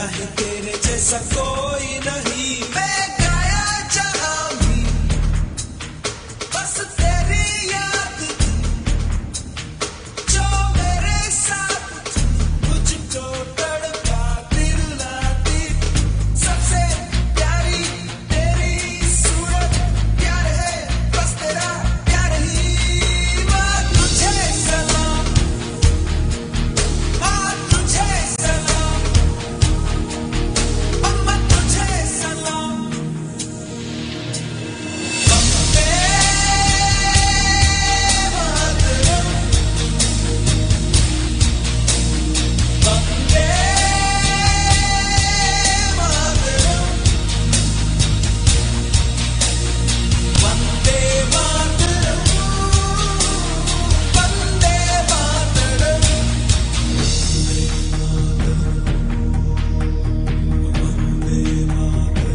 है तेरे जैसा कोई नहीं। मैं गाया जहां भी बस तेरी याद थी, जो मेरे साथ थी, मुझको तड़पा दिलाती। सबसे प्यारी तेरी सूरत, प्यार है बस तेरा प्यार ही। माँ तुझे सलाम, माँ तुझे सलाम, अम्मा तुझे सलाम। वंदे मातरम, वंदे मातरम, वंदे मातरम, वंदे मातरम।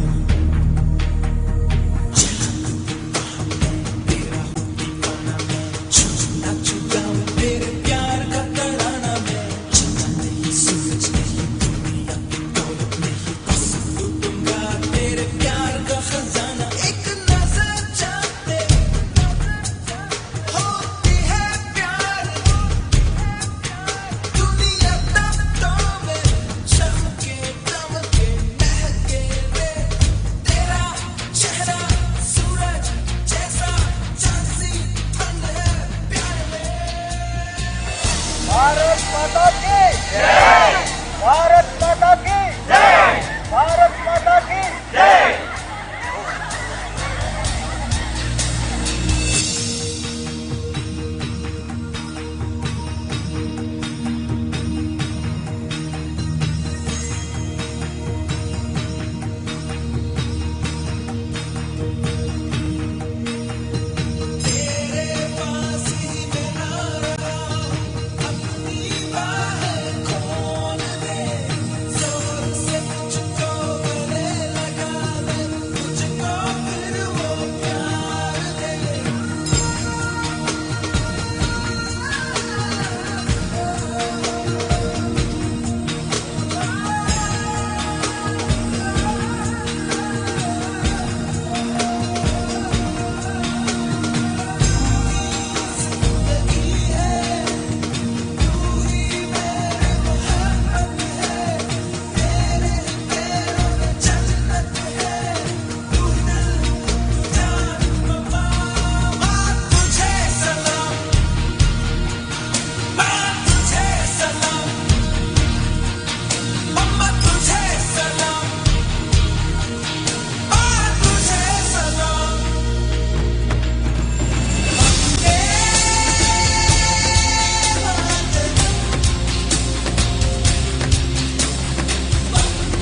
छूना छुगाऊं तेरे प्यार का तराना मैं, छूना नहीं सूरज नहीं दुनिया की दौलत नहीं, बस लूटूंगा तेरे प्यार का खजाना। एक नजर चाहते होती है प्यार, दुनिया तख्तों में चमके दमके महके रे, तेरा चेहरा सूरज जैसा झांसी ठंड है प्यार में। भारत माता की जय, भारत माता की जय, भारत माता की जय। तेरे पास ही मैं आ रहा हूँ, अपनी बाहें खोल दे, जोर से तुझको गले लगा दे, मुझको फिर वो प्यार दे। जिंदगी है तू ही मेरे मोहब्बत है, तेरे पैरों में जन्नत है, तू दिल तू जान वफा। माँ तुझे सलाम, माँ तुझे सलाम, अम्मा तुझे सलाम, माँ तुझे सलाम। वंदे मातरम, वंदे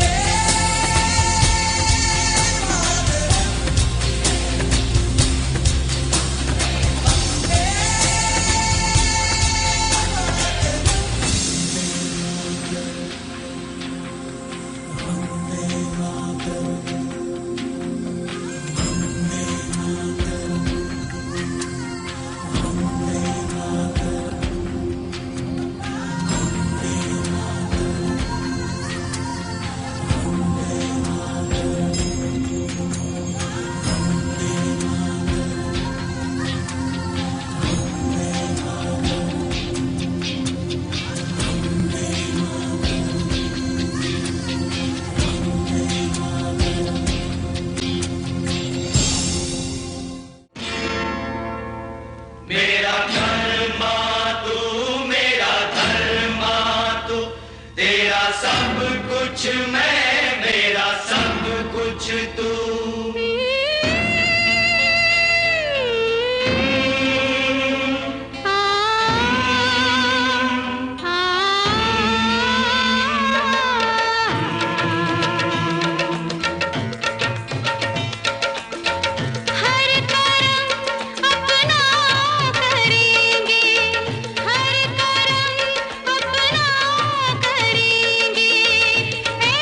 मेरा धर्मा तू, मेरा धर्मा तू, तेरा सब कुछ मैं, मेरा सब कुछ तू। हर करम अपना करेंगे, हर करम अपना करेंगे, ए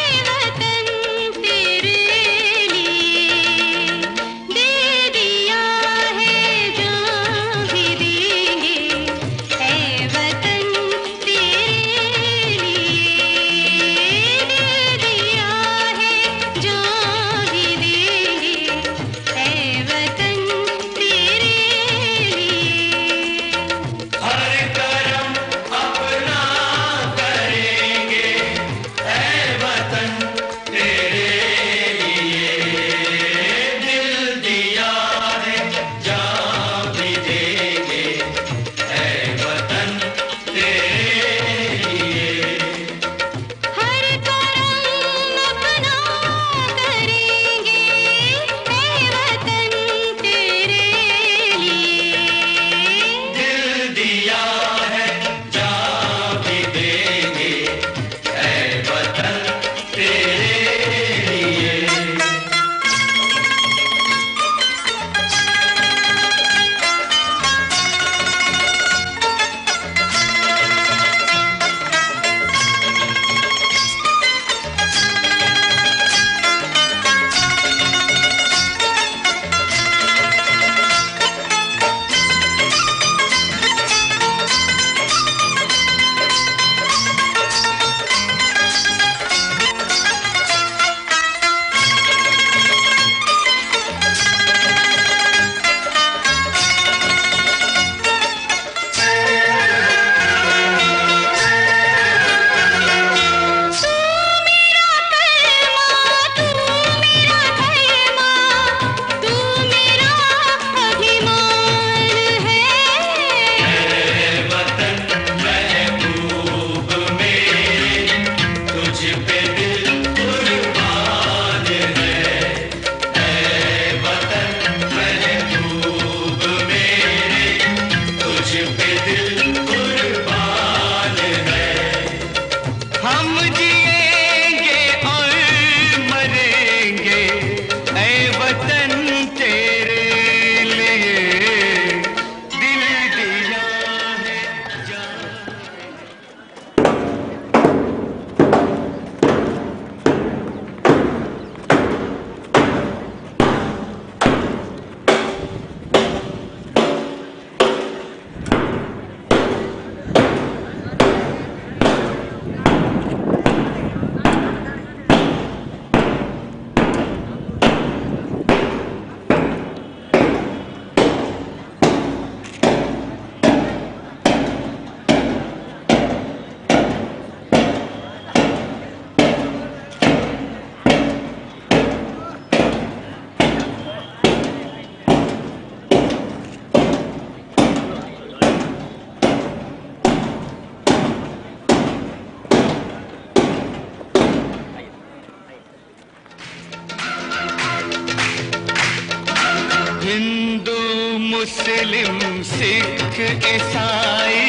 मुस्लिम सिख ईसाई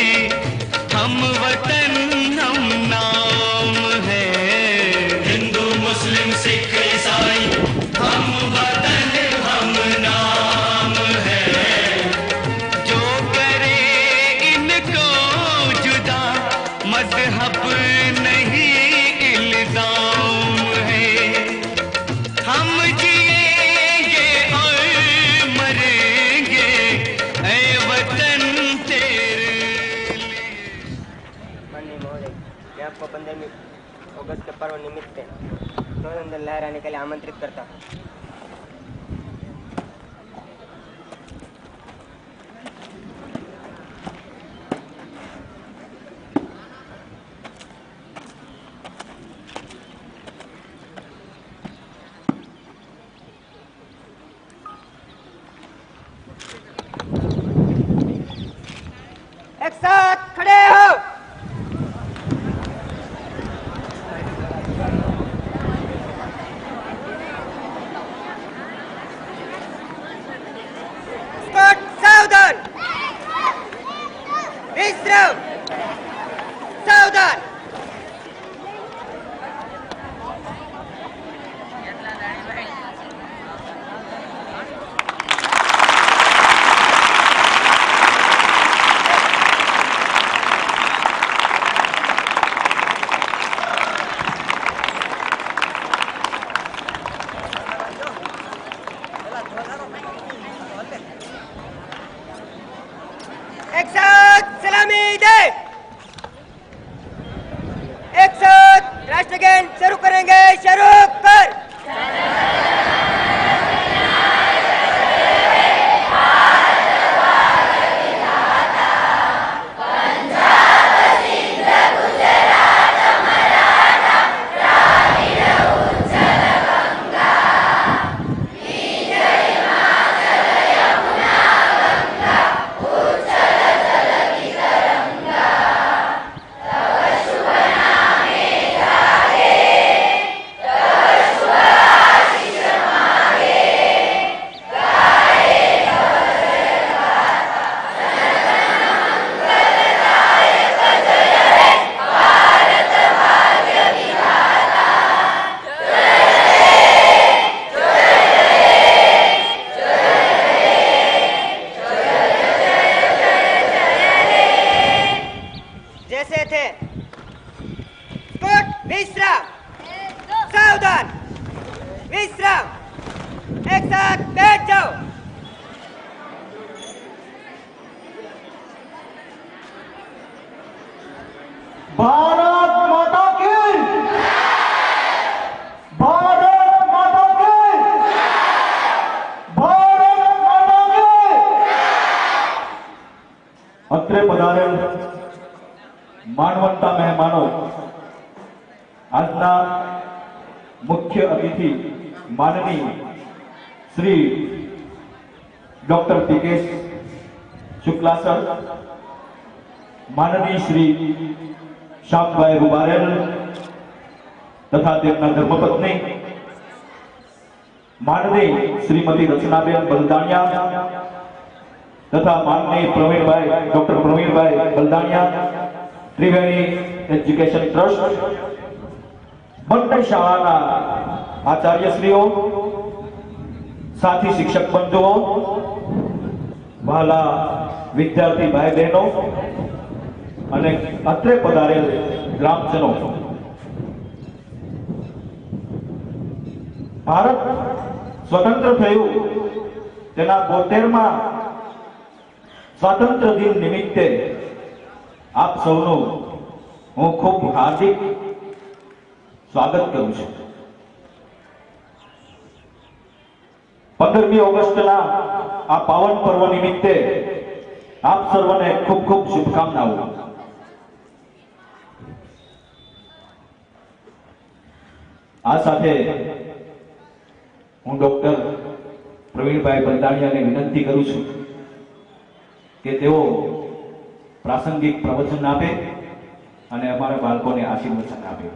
हम वतन हम नाम है। हिंदू मुस्लिम सिख ईसाई हम वतन हम नाम है। जो करे इनको जुदा मजहब नहीं इल्जाम है। हम जिएंगे और मरेंगे ऐ वतन तेरे लिए। माननीय महोदय, मैं आपको 15वीं अगस्त के पर्व निमित्त स्वतंत्र लहराने के लिए आमंत्रित करता हूँ। एक साथ खड़े हो। स्कॉट सावधान। विश्राम। सावधान। एक साथ सलामी दे। एक साथ राष्ट्रगान शुरू करेंगे। शुरू कर। जैसे थे। स्कॉट विश्राम। सावधान। विश्राम। एक साथ बैठ जाओ। भारत माता की। भारत माता की। भारत माता की। અત્રે પધારેલ માનવંતા મહેમાનો, આજના મુખ્ય અતિથિ માનનીય શ્રી ડોક્ટર પીકેશ શુક્લા સર, માનનીય શ્રી શ્યામભાઈ રૂબારેલ તથા તેમના ધર્મપત્ની માનનીય શ્રીમતી રચનાબેન બલદાણિયા तथा माननीय प्रवीणभाई डॉक्टर प्रवीणभाई बलदाणिया, त्रिवेणी एज्युकेशन ट्रस्ट, બંને શાળાના આચાર્યશ્રીઓ, साथी शिक्षक बंधुओं, वहाला विद्यार्थी भाई बहनों અને અત્રે પધારેલ ગ્રામજનો, ભારત સ્વતંત્ર થયું તેના 72મા સ્વાતંત્ર્ય દિન નિમિત્તે આપ સૌનું હું ખૂબ હાર્દિક સ્વાગત કરું છું। 15મી ઓગસ્ટના આ પાવન પર્વ નિમિત્તે આપ સર્વને ખૂબ ખૂબ શુભકામનાઓ। આ સાથે હું ડોક્ટર પ્રવીણભાઈ બલદાણિયાને વિનંતી કરું છું કે તેઓ પ્રાસંગિક પ્રવચન આપે અને અમારા બાળકોને આશીર્વચન આપે।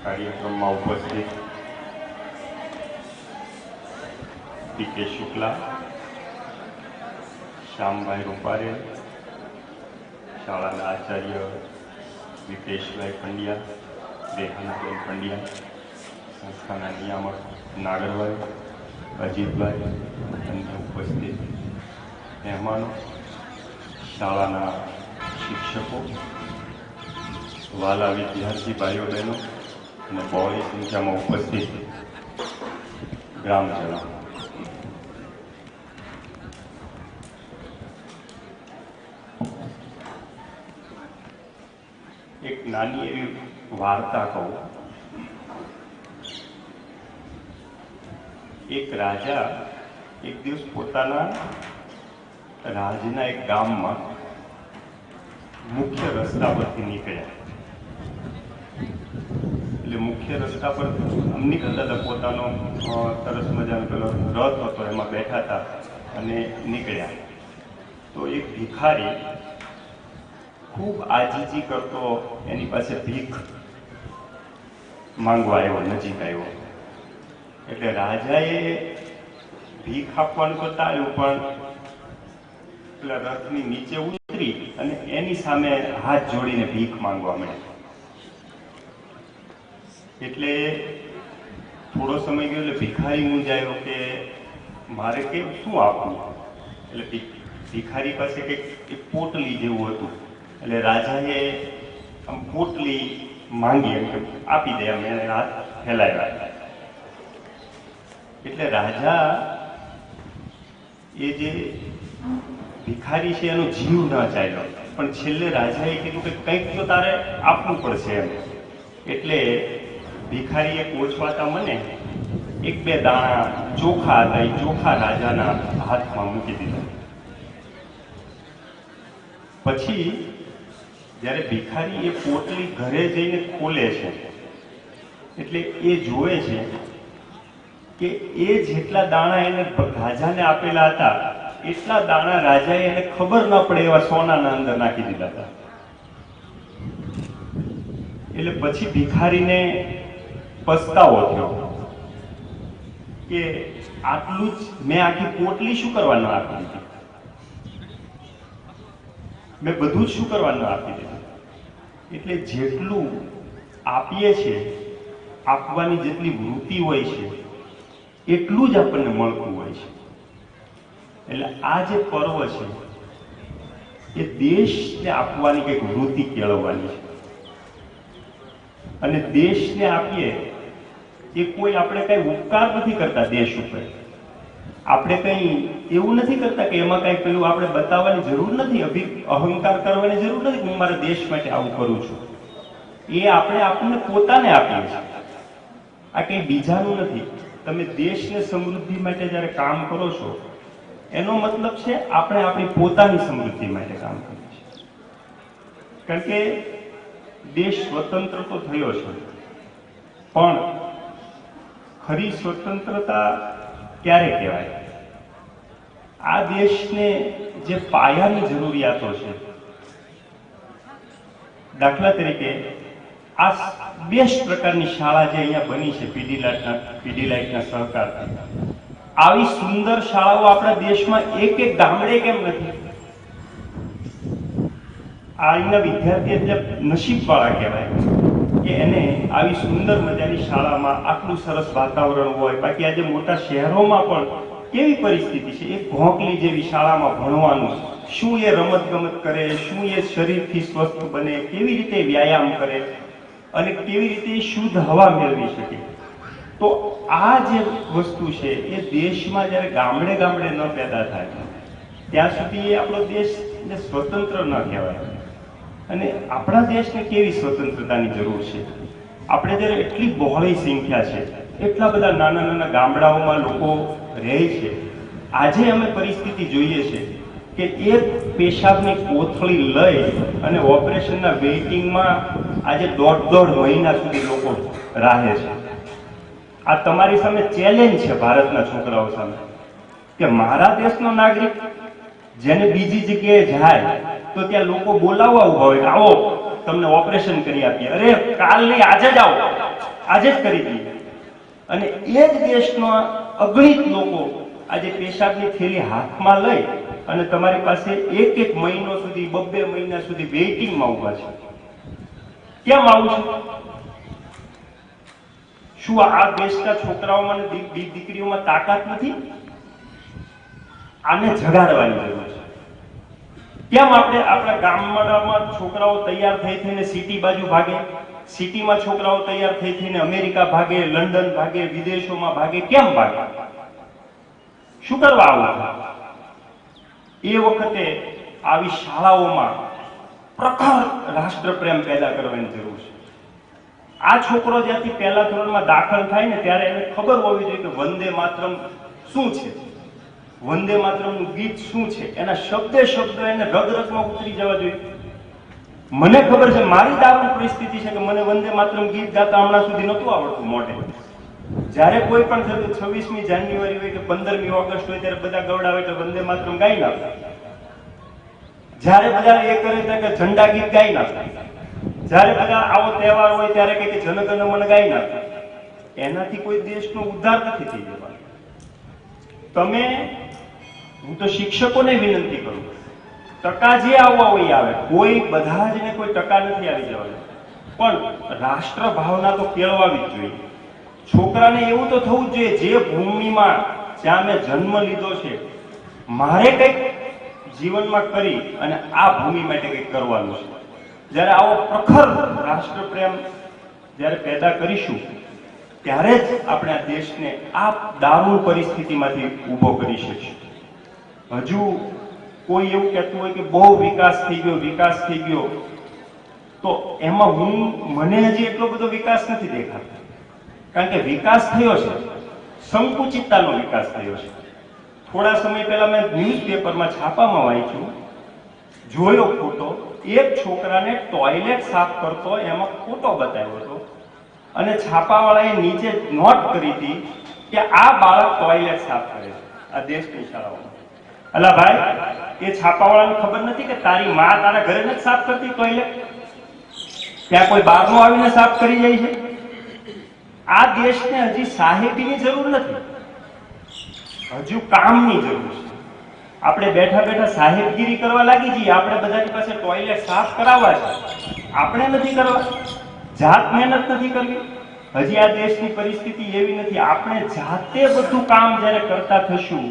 કાર્યક્રમમાં ઉપસ્થિત પી.કે. શુક્લા, શ્યામભાઈ રૂપારેલ, શાળાના આચાર્ય વિપેશભાઈ પંડ્યા, રેહાનાબેન પંડ્યા, સંસ્થાના નિયામક નાગરભાઈ, અજીતભાઈ, અન્ય ઉપસ્થિત મહેમાનો, શાળાના શિક્ષકો, વાલા વિદ્યાર્થી ભાઈઓ બહેનો અને બહોળી સંખ્યામાં ઉપસ્થિત ગ્રામજનો, એક નાની એવી વાર્તા કહું. એક રાજા એક દિવસ પોતાના રાજના એક ગામમાં મુખ્ય રસ્તા પરથી નીકળ્યા. એટલે મુખ્ય રસ્તા પર નીકળતા હતા, પોતાનો સરસ મજાનો પેલો રથ હતો એમાં બેઠા હતા અને નીકળ્યા. તો એક ભિખારી ખૂબ આજીજી કરતો એની પાસે ભીખ માંગવા આવ્યો, નજીક આવ્યો. એટલે રાજાએ ભીખ આપવાનું તો ટાળ્યું, પણ પેલા રથની નીચે ઉતરી અને એની સામે હાથ જોડીને ભીખ માંગવા માંડ્યા. એટલે થોડો સમય ગયો એટલે ભિખારી મૂંઝાયો કે મારે કે શું આપવું. એટલે ભિખારી પાસે કંઈક એક પોટલી જેવું હતું. એટલે રાજાએ આમ પોટલી માંગી, એમ કે આપી દે, એમ એને હાથ ફેલાવ્યા. એટલે રાજા એ જે ભિખારી છે એનો જીવ ન ચાલ્યો, પણ છેલ્લે રાજાએ કીધું કે કંઈક તો તારે આપવું પડશે એમ. એટલે ભિખારીએ કોચવાતા મને એક બે દાણા ચોખા હતા, એ ચોખા રાજાના હાથમાં મૂકી દીધા. પછી જ્યારે ભિખારી એ પોટલી ઘરે જઈને ખોલે છે એટલે એ જોવે છે કે એ જેટલા દાણા એને રાજાને આપેલા હતા એટલા દાણા રાજાએ એને ખબર ન પડે એવા સોનાના અંદર નાખી દીધા હતા. એટલે પછી ભિખારીને પસ્તાવો થયો કે આટલું જ મેં આખી પોટલી શું કરવા ન આપી દીધી, મેં બધું જ શું કરવા ન આપી દીધું. એટલે જેટલું આપીએ છીએ, આપવાની જેટલી વૃત્તિ હોય છે એટલું જ આપણને મળતું હોય છે. એટલે આ જે પર્વ છે એ દેશને આપવાની કંઈક વૃત્તિ કેળવવાની છે. અને દેશને આપીએ એ કોઈ આપણે કઈ ઉપકાર નથી કરતા દેશ ઉપર. આપણે કઈ એવું નથી કરતા કે એમાં કઈ પેલું આપણે બતાવવાની જરૂર નથી, અહંકાર કરવાની જરૂર નથી કે હું મારા દેશ માટે આવું કરું છું. એ આપણે આપણને પોતાને આપીએ છીએ, આ કઈ બીજાનું નથી. તમે દેશને સમૃદ્ધિ માટે જ્યારે કામ કરો છો એનો મતલબ છે આપણે આપણી પોતાની સમૃદ્ધિ માટે કામ કરીએ છીએ. કારણ કે દેશ સ્વતંત્ર તો થયો છે, પણ ખરી સ્વતંત્રતા ક્યારે કહેવાય? આ દેશને જે પાયાની જરૂરિયાતો છે, દાખલા તરીકે આ બેસ્ટ પ્રકારની શાળા જે અહીંયા બની છે પીડીલાઇટના સહકારથી, આવી સુંદર શાળાઓ આપણા દેશમાં એક એક ગામડે કેમ નથી? અહીંના વિદ્યાર્થી એટલે નસીબવાળા કહેવાય કે એને આવી સુંદર મજાની શાળામાં આટલું સરસ વાતાવરણ હોય. બાકી આજે મોટા શહેરોમાં પણ કેવી પરિસ્થિતિ છે? એક ભોંકલી જેવી શાળામાં ભણવાનું, શું એ રમત ગમત કરે, શું એ શરીરથી સ્વસ્થ બને, કેવી રીતે વ્યાયામ કરે અને કેવી રીતે શુદ્ધ હવા મેળવી શકે. તો આ જે વસ્તુ છે એ દેશમાં જ્યારે ગામડે ગામડે ન પેદા થાય ત્યાં સુધી એ આપણો દેશને સ્વતંત્ર ન કહેવાય. અને આપણા દેશને કેવી સ્વતંત્રતાની જરૂર છે? આપણે જ્યારે એટલી બહોળી સંખ્યા છે, એટલા બધા નાના નાના ગામડાઓમાં લોકો રહે છે, આજે અમે પરિસ્થિતિ જોઈએ છે કે એક પેશાબની કોથળી લઈ અને ઓપરેશનના વેઇટિંગમાં આજે દોઢ મહિના સુધી લોકો રાહે છે. આ તમારી સામે ચેલેન્જ છે ભારતના છોકરાઓ સામે કે મારા દેશનો નાગરિક જેને બીજી જગ્યાએ જાય તો ત્યાં લોકો બોલાવવા ઉભા હોય કે આવો તમને ઓપરેશન કરી આપીએ. અરે કાલ નહીં, આજે જ આવો, આજે જ કરી દઈએ. અને એ જ દેશનો અગણિત લોકો આજે પેશાબની થેલી હાથમાં લઈ અને તમારી પાસે એક મહિનો સુધી 2 મહિના સુધી વેઇટિંગમાં ઊભા છે. કેમ આવું છે? શું આ દેશના છોકરાઓમાં અને દીકરીઓમાં તાકાત નથી? આને જગાડવાની જરૂર છે. કેમ આપણે આપણા ગામડામાં છોકરાઓ તૈયાર થઈ થઈને સિટી બાજુ ભાગે, સિટીમાં છોકરાઓ તૈયાર થઈ થઈને અમેરિકા ભાગે, લંડન ભાગે, વિદેશોમાં ભાગે? કેમ ભાગે? શું કરવા આવું? એ વખતે આવી શાળાઓમાં પ્રખર રાષ્ટ્રપ્રેમ પેદા કરવાની જરૂર છે. આ છોકરો જ્યાંથી પહેલા ધોરણમાં દાખલ થાય ને ત્યારે એને ખબર હોવી જોઈએ કે વંદે માતરમ શું છે, વંદે માતરમનું ગીત શું છે, એના શબ્દે શબ્દો એને રગરગમાં ઉતરી જવા જોઈએ. મને ખબર છે, મારી દારૂણ પરિસ્થિતિ છે કે મને વંદે માતરમ ગીત ગાતા હમણાં સુધી નહોતું આવડતું મોઢે. જ્યારે કોઈ પણ થતું 26મી જાન્યુઆરી હોય કે 15મી ઓગસ્ટ હોય ત્યારે બધા ગવડાવે એટલે વંદે માતરમ ગાઈ નાખતા. જ્યારે બધા એ કરે કે ઝંડા ગીત ગાઈ નાખતા. જ્યારે બધા આવો તહેવાર હોય ત્યારે કે જનગણ મન ગાઈ નાખતા. એનાથી કોઈ દેશનો ઉદ્ધાર નથી થઈ જવાનો. તમે, હું તો શિક્ષકોને વિનંતી કરું, ટકા જે આવવા હોય આવે, કોઈ બધા જ ને કોઈ ટકા નથી આવી જવાના, પણ રાષ્ટ્ર ભાવના તો કેળવાવી જ જોઈએ. છોકરાને એવું તો થવું જ જોઈએ, જે ભૂમિમાં જ્યાં મેં જન્મ લીધો છે, મારે કંઈક જીવનમાં કરી અને આ ભૂમિ માટે કંઈક કરવાનું છે. જ્યારે આવો પ્રખર રાષ્ટ્રપ્રેમ જ્યારે પેદા કરીશું ત્યારે જ આપણે આ દેશને આ દારૂણ પરિસ્થિતિમાંથી ઊભો કરી શકીશું. હજુ કોઈ એવું કહેતું હોય કે બહુ વિકાસ થઈ ગયો, વિકાસ થઈ ગયો, તો એમાં મને હજી એટલો બધો વિકાસ નથી દેખાતો. કારણ કે વિકાસ થયો છે, સંકુચિતતાનો વિકાસ થયો છે. થોડા સમય પહેલા મેં ન્યૂઝપેપરમાં છાપામાં વાંચ્યું, જોયો ફોટો, એક છોકરાને ટોયલેટ સાફ કરતો એમાં ફોટો બતાવ્યો હતો અને છાપાવાળાએ નીચે નોટ કરી હતી કે આ બાળક ટોયલેટ સાફ કરે છે આ દેશની શાળાઓમાં. અલા ભાઈ, એ છાપાવાળાને ખબર નથી કે તારી માં તારા ઘરે નથી સાફ કરતી ટોયલેટ? ત્યાં કોઈ બહારનો આવીને સાફ કરી જાય છે? આ દેશને હજી સાહેબીની જરૂર નથી, હજુ કામની જરૂર છે. આપણે બેઠા બેઠા સાહેબગીરી કરવા લાગી જઈએ. આપણે બધાની પાસે ટોયલેટ સાફ કરાવવા છે, આપણે નથી કરવા. જાત મહેનત નથી કરવી. હજી આ દેશની પરિસ્થિતિ એવી નથી. આપણે જાતે બધું કામ જ્યારે કરતા થશું,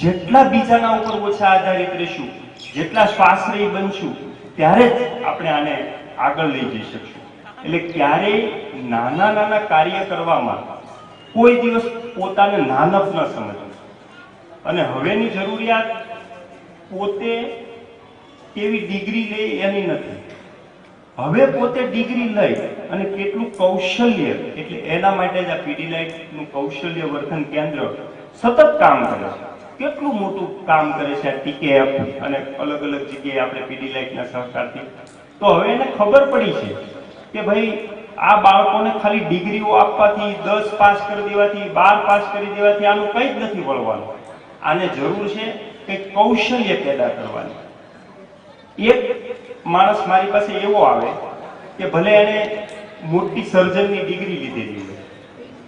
જેટલા બીજાના ઉપર ઓછા આધારિત રહીશું, જેટલા સ્વાશ્રયી બનશું, ત્યારે જ આપણે આને આગળ લઈ જઈ શકશું. એટલે ક્યારેય નાના નાના કાર્ય કરવામાં કોઈ દિવસ પોતાને નાનપ ન સમજવું. અને હવેની જરૂરિયાત પોતે કેવી ડિગ્રી લે એની નથી. હવે પોતે ડિગ્રી લઈ અને કેટલું કૌશલ્ય, એટલે એના માટે જ આ પીડીલાઇટનું કૌશલ્ય વર્ધન કેન્દ્ર સતત કામ કરે છે. કેટલું મોટું કામ કરે છે આ ટીકેએફ અને અલગ અલગ જગ્યાએ આપણે પીડીલાઇટના સહકારથી. તો હવે એને ખબર પડી છે કે ભાઈ આ બાળકોને ખાલી ડિગ્રીઓ આપવાથી, 10 પાસ કરી દેવાથી, 12 પાસ કરી દેવાથી આનું કંઈ જ નથી વળવાનું. આને જરૂર છે કે કૌશલ્ય પેદા કરવાની. એક માણસ મારી પાસે એવો આવે કે ભલે એને મોટી સર્જનની ડિગ્રી લીધેલી હોય,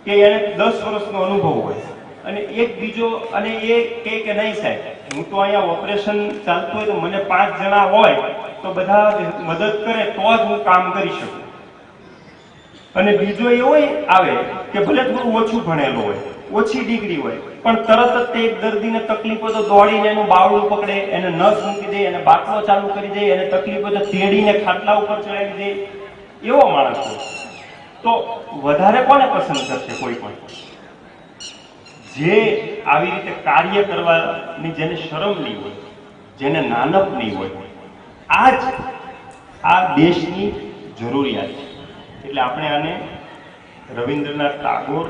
કે એને 10 વર્ષનો અનુભવ હોય, અને એક બીજો અને એ કહે કે નહીં સાહેબ, હું તો અહીંયા ઓપરેશન ચાલતું હોય તો મને 5 જણા હોય તો બધા મદદ કરે તો જ હું કામ કરી શકું. અને બીજો એવો આવે કે ભલે થોડું ઓછું ભણેલો હોય, ઓછી ડિગ્રી હોય, પણ તરત જ તે એક દર્દીને તકલીફ હોય તો દોડીને એનું બાવડું પકડે, એને નસ મૂકી દે, એને બાટલો ચાલુ કરી દે, એને તકલીફ હોય તો તેડીને ખાટલા ઉપર ચડાવી દે. એવો માણસ હોય તો વધારે કોને પસંદ કરશે? કોઈ પણ જે આવી રીતે કાર્ય કરવાની જેને શરમ નહીં હોય, જેને નાનપ નહીં હોય, આ જ આ દેશની જરૂરિયાત છે. એટલે આપણે આને રવિન્દ્રનાથ ટાગોર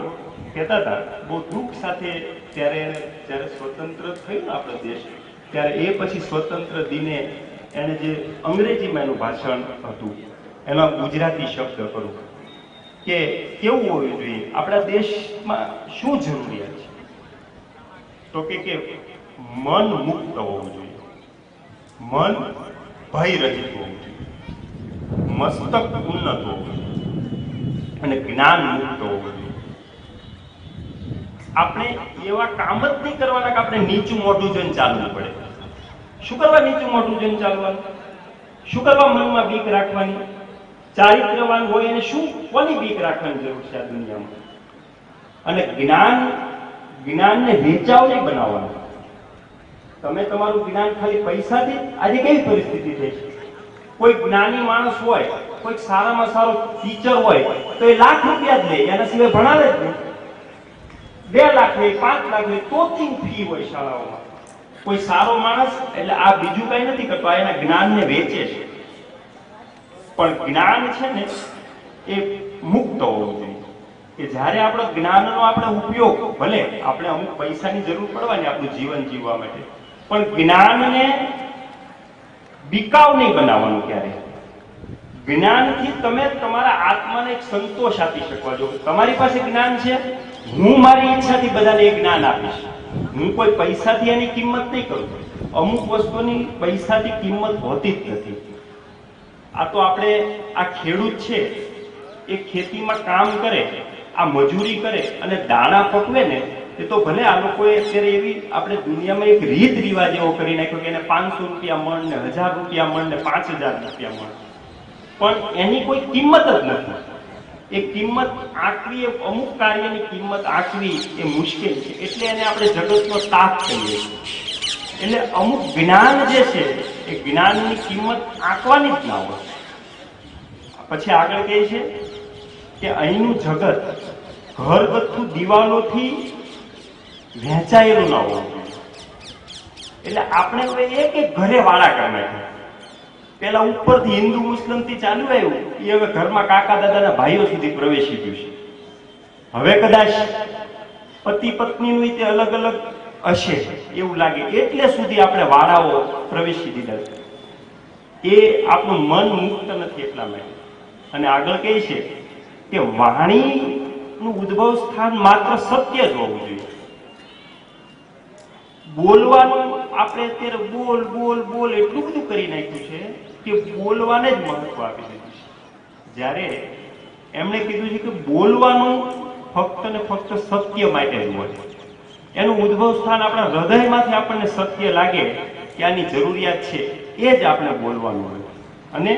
કહેતા હતા, બહુ દુઃખ સાથે જ્યારે સ્વતંત્ર થયું ને આપણો દેશ, ત્યારે એ પછી સ્વતંત્ર દિને એને જે અંગ્રેજીમાં એનું ભાષણ હતું એમાં ગુજરાતી શબ્દ કરું કે કેવું હોવું જોઈએ, આપણા દેશમાં શું જરૂરિયાત છે? તો કે મન મુક્ત હોવું જોઈએ, મન ભય રહિત હોવું જોઈએ, મસ્તક ઉન્નત હોવું જોઈએ અને જ્ઞાન મુક્ત હોવું જોઈએ. આપણે એવા કામ જ નહીં કરવાના કે આપણે નીચું મોઢું જોઈને ચાલવું પડે. શું કરવા નીચું મોઢું જોઈને ચાલવાનું? શું કરવા મનમાં બીક રાખવાની? ચારિત્રવાન હોય એને શું કોની બીક રાખવાની જરૂર છે આ દુનિયામાં? અને જ્ઞાનને વેચાવ નહીં બનાવવાનું. તમે તમારું જ્ઞાન ખાલી પૈસાથી, આજે કેવી પરિસ્થિતિ થઈ છે, કોઈ જ્ઞાની માણસ હોય, કોઈ સારામાં સારો ટીચર હોય તો એ લાખ રૂપિયા જ લે, એના સિવાય ભણાવે જ નહીં. 2 લાખ લે, 5 લાખ લે, કોચિંગ ફી હોય શાળાઓમાં. કોઈ સારો માણસ એટલે આ બીજું કઈ નથી કરતો, આ એના જ્ઞાનને વેચે છે. પણ જ્ઞાન છે ને એ મુક્ત હોવું જોઈએ કે જ્યારે આપણો જ્ઞાનનો આપણે ઉપયોગ, ભલે આપણે અમુક પૈસાની જરૂર પડવાની આપણું જીવન જીવવા માટે, પણ જ્ઞાનને બિકાવ નહીં બનાવવાનું. ક્યારે જ્ઞાનથી તમે તમારા આત્માને એક સંતોષ આપી શકો છો. તમારી પાસે જ્ઞાન છે, હું મારી ઈચ્છાથી બધાને એ જ્ઞાન આપીશ. હું કોઈ પૈસાથી એની કિંમત નહીં કરું. અમુક વસ્તુની પૈસાથી કિંમત હોતી જ નથી. આ તો આપણે આ ખેડૂત છે એ ખેતીમાં કામ કરે, આ મજૂરી કરે અને દાણા પકવે ને, એ તો ભલે આ લોકોએ અત્યારે એવી આપણે દુનિયામાં એક રીત રિવાજ એવો કરી નાખ્યો કે એને 500 રૂપિયા મણ ને 1000 રૂપિયા મણ ને 5000 રૂપિયા મણ, પણ એની કોઈ કિંમત જ નથી. એ કિંમત આંકવી, અમુક કાર્યની કિંમત આંકવી એ મુશ્કેલ છે. એટલે એને આપણે જગતનો તાપ કહીએ છીએ. એટલે અમુક જ્ઞાન જે છે એ જ્ઞાનની કિંમત આંકવાની જ ના હોય. પછી આગળ કહે છે કે અહીંનું જગત ઘરગથ્થુ દિવાલોથી વહેંચાયેલું ના હોવું જોઈએ. એટલે આપણે એક એક ઘરે વાળા કરી નાખ્યા. પેલા ઉપરથી હિન્દુ મુસ્લિમ થી ચાલુ આવ્યું, એ હવે ઘરમાં કાકા દાદાના ભાઈઓ સુધી પ્રવેશી ગયું છે. હવે કદાચ પતિ પત્નીનું તે અલગ અલગ હશે એવું લાગે, એટલે સુધી આપણે વાળાઓ પ્રવેશી દીધા છે. એ આપણું મન મુક્ત નથી એટલા માટે. અને આગળ કહે છે કે વાણીનું ઉદ્ભવ સ્થાન માત્ર સત્ય જ હોવું જોઈએ. બોલવાનું આપણે અત્યારે બોલ બોલ બોલ એટલું બધું કરી નાખ્યું છે કે બોલવાને જ મહત્વ આપી દીધું છે. જ્યારે એમણે કીધું છે કે બોલવાનું ફક્ત ને ફક્ત સત્ય માટે જ હોય. એનું ઉદ્ભવ સ્થાન આપણા હૃદયમાંથી આપણને સત્ય લાગે કે આની જરૂરિયાત છે, એ જ આપણે બોલવાનું હોય. અને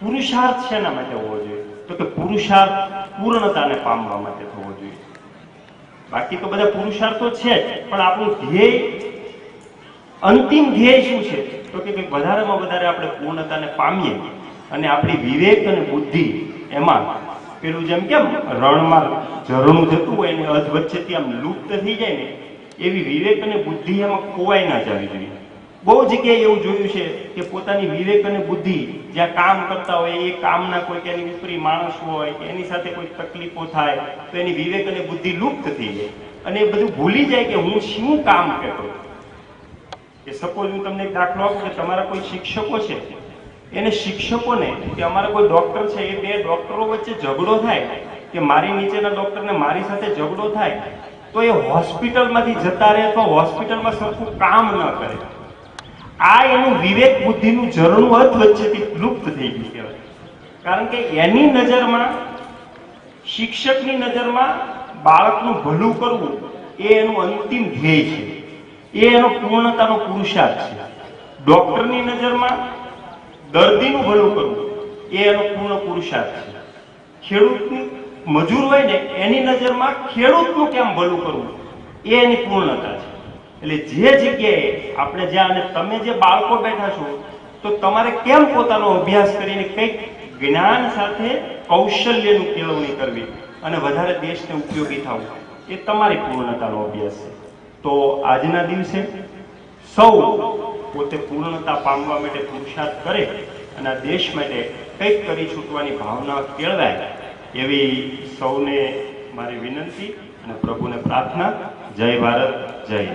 પુરુષાર્થ શેના માટે હોવો જોઈએ? તો કે પુરુષાર્થ પૂર્ણતાને પામવા માટે થવો જોઈએ. બાકી તો બધા પુરુષાર્થો છે જ, પણ આપણું ધ્યેય, અંતિમ ધ્યેય શું છે? તો કે વધારેમાં વધારે આપણે પૂર્ણતાને પામીએ અને આપણી વિવેક અને બુદ્ધિ એમાં પેલું જેમ કેમ રણમાં ઝરણું જતું હોય ને અધ વચ્ચેથી આમ લુપ્ત થઈ જાય ને, એવી વિવેક અને બુદ્ધિ એમાં ખોવાઈ ના જવી જોઈએ. બહુ જગ્યાએ એવું જોયું છે કે પોતાની વિવેક અને બુદ્ધિ જ્યાં કામ કરતા હોય, એ કામના કોઈ એની ઉપરી માણસ હોય કે એની સાથે કોઈ તકલીફો થાય તો એની વિવેક અને બુદ્ધિ લુપ્ત થઈ જાય અને એ બધું ભૂલી જાય કે હું શું કામ કરતો. કે સપોઝ હું તમને એક દાખલો આપું કે તમારા કોઈ શિક્ષકો છે, એને શિક્ષકોને કે અમારા કોઈ ડોક્ટર છે, એ 2 ડોક્ટરો વચ્ચે ઝઘડો થાય કે મારી નીચેના ડોક્ટરને મારી સાથે ઝઘડો થાય તો એ હોસ્પિટલમાંથી જતા રહે અથવા હોસ્પિટલમાં સરખું કામ ન કરે. આ એનું વિવેક બુદ્ધિનું ઝરણું અર્થ વચ્ચેથી લુપ્ત થઈ ગયું કહેવાય. કારણ કે એની નજરમાં, શિક્ષકની નજરમાં બાળકનું ભલું કરવું એ એનું અંતિમ ધ્યેય છે, એ એનો પૂર્ણતાનો પુરુષાર્થ છે. ડોક્ટરની નજરમાં દર્દીનું ભલું કરવું એ એનો પૂર્ણ પુરુષાર્થ છે. ખેડૂતની મજૂર હોય ને એની નજરમાં ખેડૂતનું કેમ ભલું કરવું એ એની પૂર્ણતા છે. એટલે જે જગ્યાએ આપણે જ્યાં, અને તમે જે બાળકો બેઠા છો તો તમારે કેમ પોતાનો અભ્યાસ કરીને કંઈક જ્ઞાન સાથે કૌશલ્યનું કેળવણી કરવી અને વધારે દેશને ઉપયોગી થવું, એ તમારી પૂર્ણતાનો અભ્યાસ છે. તો આજના દિવસે સૌ પોતે પૂર્ણતા પામવા માટે પુરુષાર્થ કરે અને આ દેશ માટે કંઈક કરી છૂટવાની ભાવના કેળવાય, એવી સૌને મારી વિનંતી અને પ્રભુને प्रार्थना। जय भारत, जय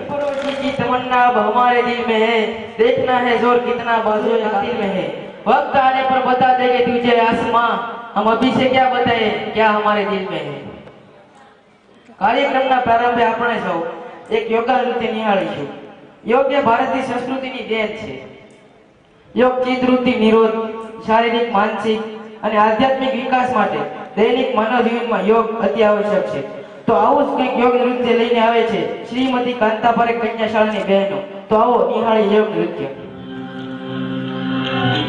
की तमन्ना अब हमारे दिल में है, देखना है जोर कितना बाजुए दिल में है। वक्त आने पर बता देंगे तुझे आसमां, हम अभी से क्या बताए क्या हमारे दिल में है। કાર્યક્રમના પ્રારંભે આપણે સૌ એક યોગા નૃત્ય નિહાળીશું। યોગ એ ભારતીય સંસ્કૃતિની દેન છે। યોગ ચિત્તવૃત્તિ નિરોધ, શારીરિક, માનસિક અને આધ્યાત્મિક વિકાસ માટે દૈનિક માનવ જીવનમાં યોગ અતિ આવશ્યક છે। તો આવું જ કંઈક યોગ નૃત્ય લઈને આવે છે શ્રીમતી કાંતાપરે કન્યા શાળાની બહેનો. તો આવો નિહાળી યોગ નૃત્ય. Thank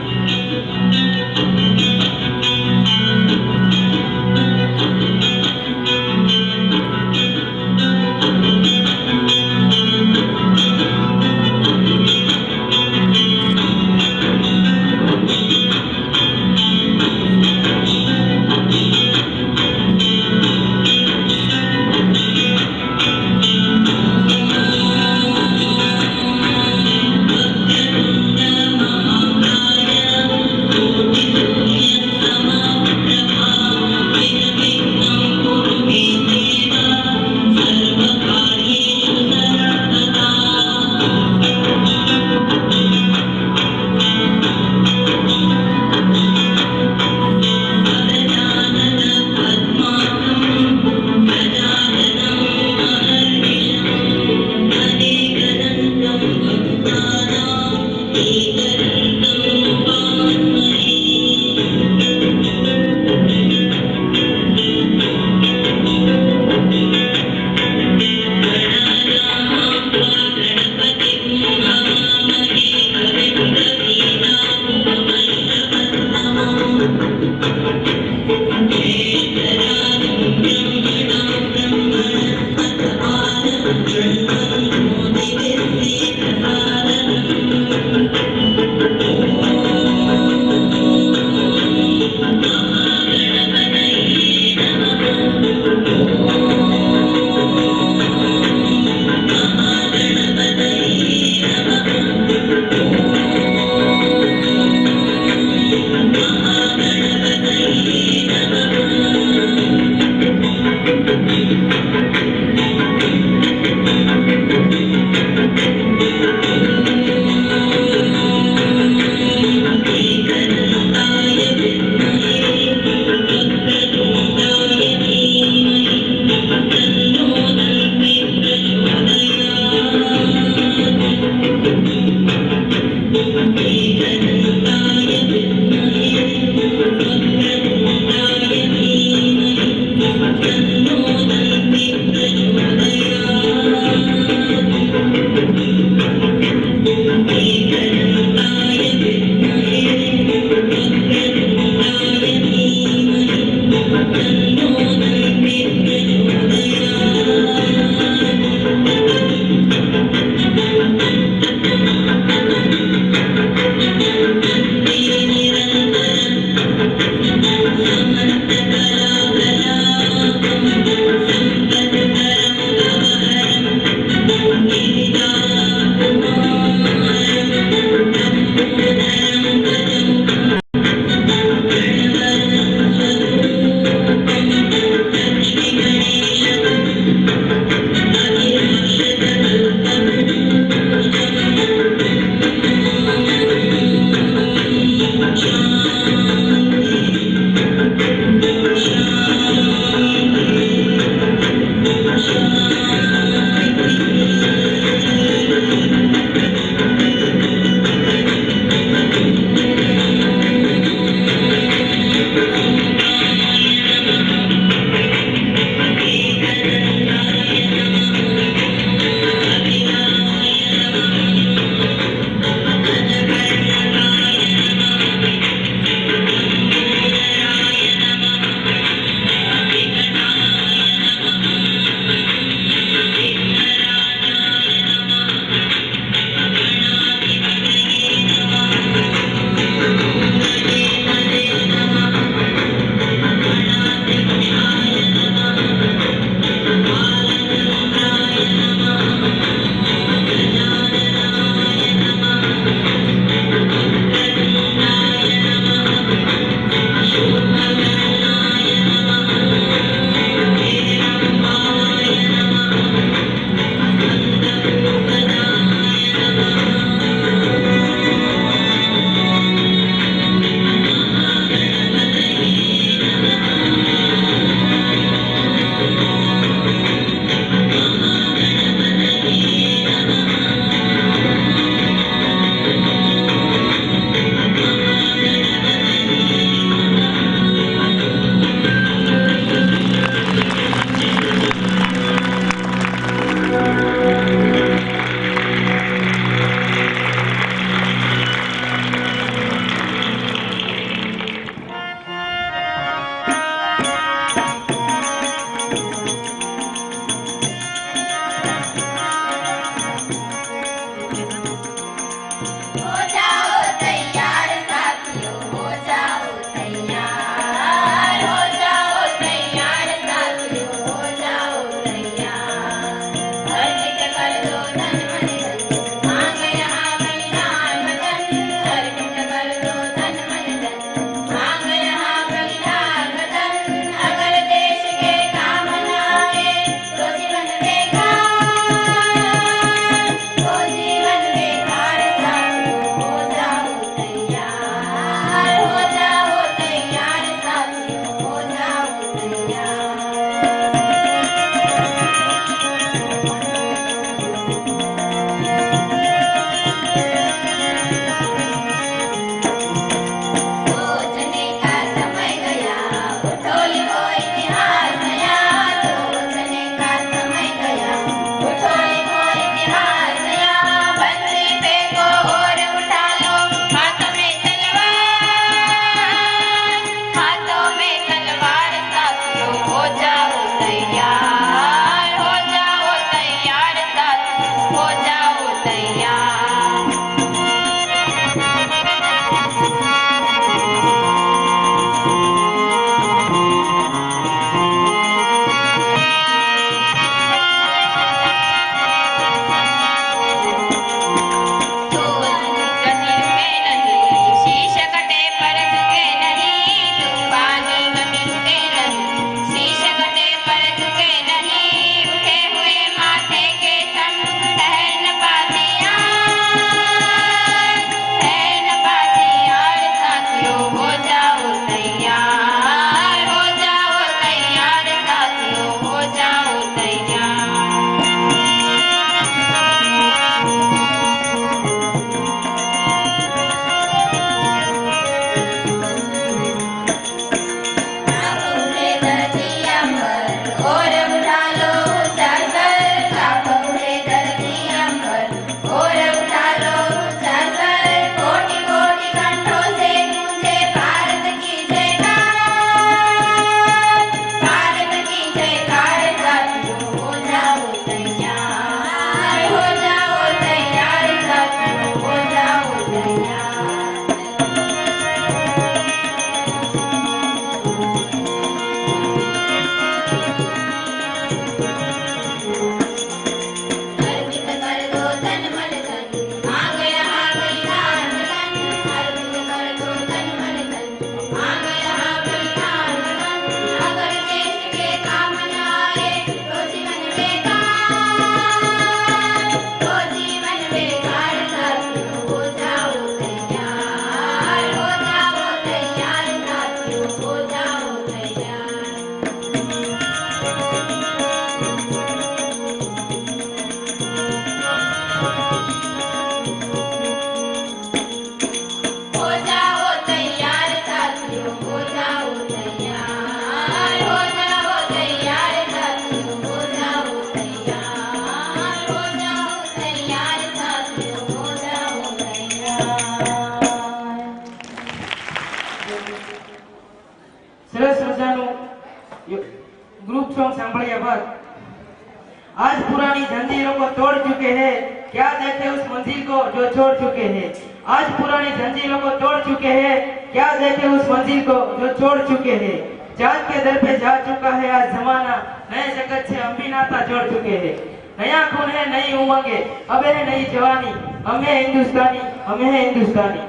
पुरानी जंजीरों को तोड़ चुके हैं, क्या देखे उस मंजिल को जो छोड़ चुके हैं। आज पुरानी जंजीरों को तोड़ चुके हैं, क्या देखे उस मंजिल को जो छोड़ चुके हैं। चांद के दर पे जा चुका है आज जमाना, नए जगत से हम भी नाता जोड़ चुके हैं। नया खून है, नई उमंगे, अब है नई जवानी, हम है हिंदुस्तानी, हम है हिंदुस्तानी।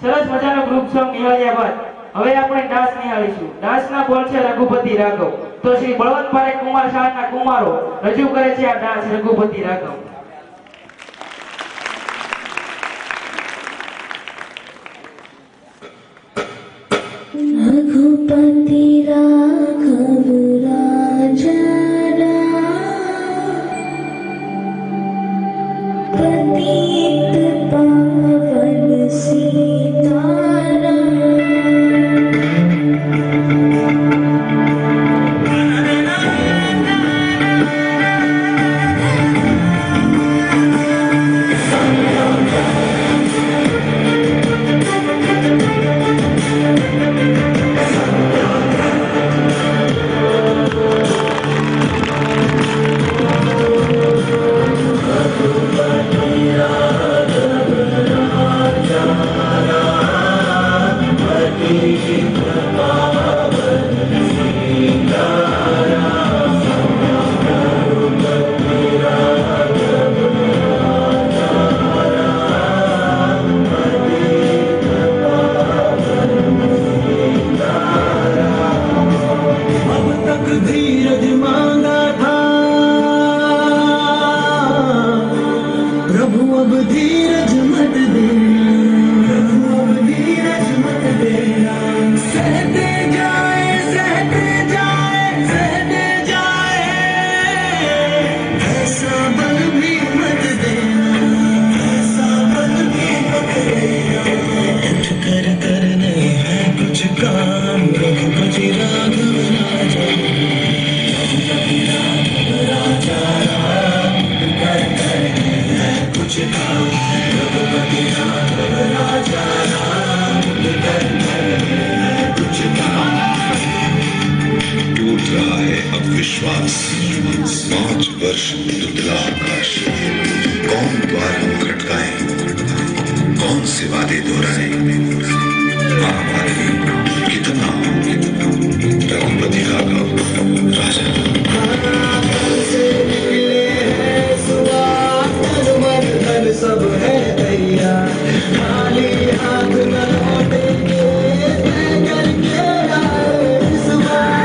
સરસ મજાનો ગ્રુપ સોંગ નિહાળ્યા બાદ હવે આપણે ડાન્સ નિહાળીશું। ડાન્સના બોલ છે રઘુપતિ રાઘવ। તો શ્રી બળવંત પારેખ કુમાર શાળાના કુમારો રજૂ કરે છે આ ડાન્સ રઘુપતિ રાઘવ। रघुपति राघव राजा पतित पावन सीताराम। धीरज मांगा था प्रभु, अब धीरज मत देना, प्रभु अब धीरज मत देना। सहते जाए सहते जाए सहते जाए, ऐसा बल भी मत देना, ऐसा बल भी मत देना। उठ कर करने है कुछ काम, रघुपति राघव राजा, राजा कुछ काम, रघुपति राघव राजा कुछ काम। टूट रहा है अब विश्वास, 5 वर्ष दुधला आकाश। कौन द्वार हम खटकाए, कौन से वादे दोहराए। आम आदमी कितना रघुपति राघव राजा। सब है तैयार, खाली हाथ न लौटेंगे, तय करके आए इस बार।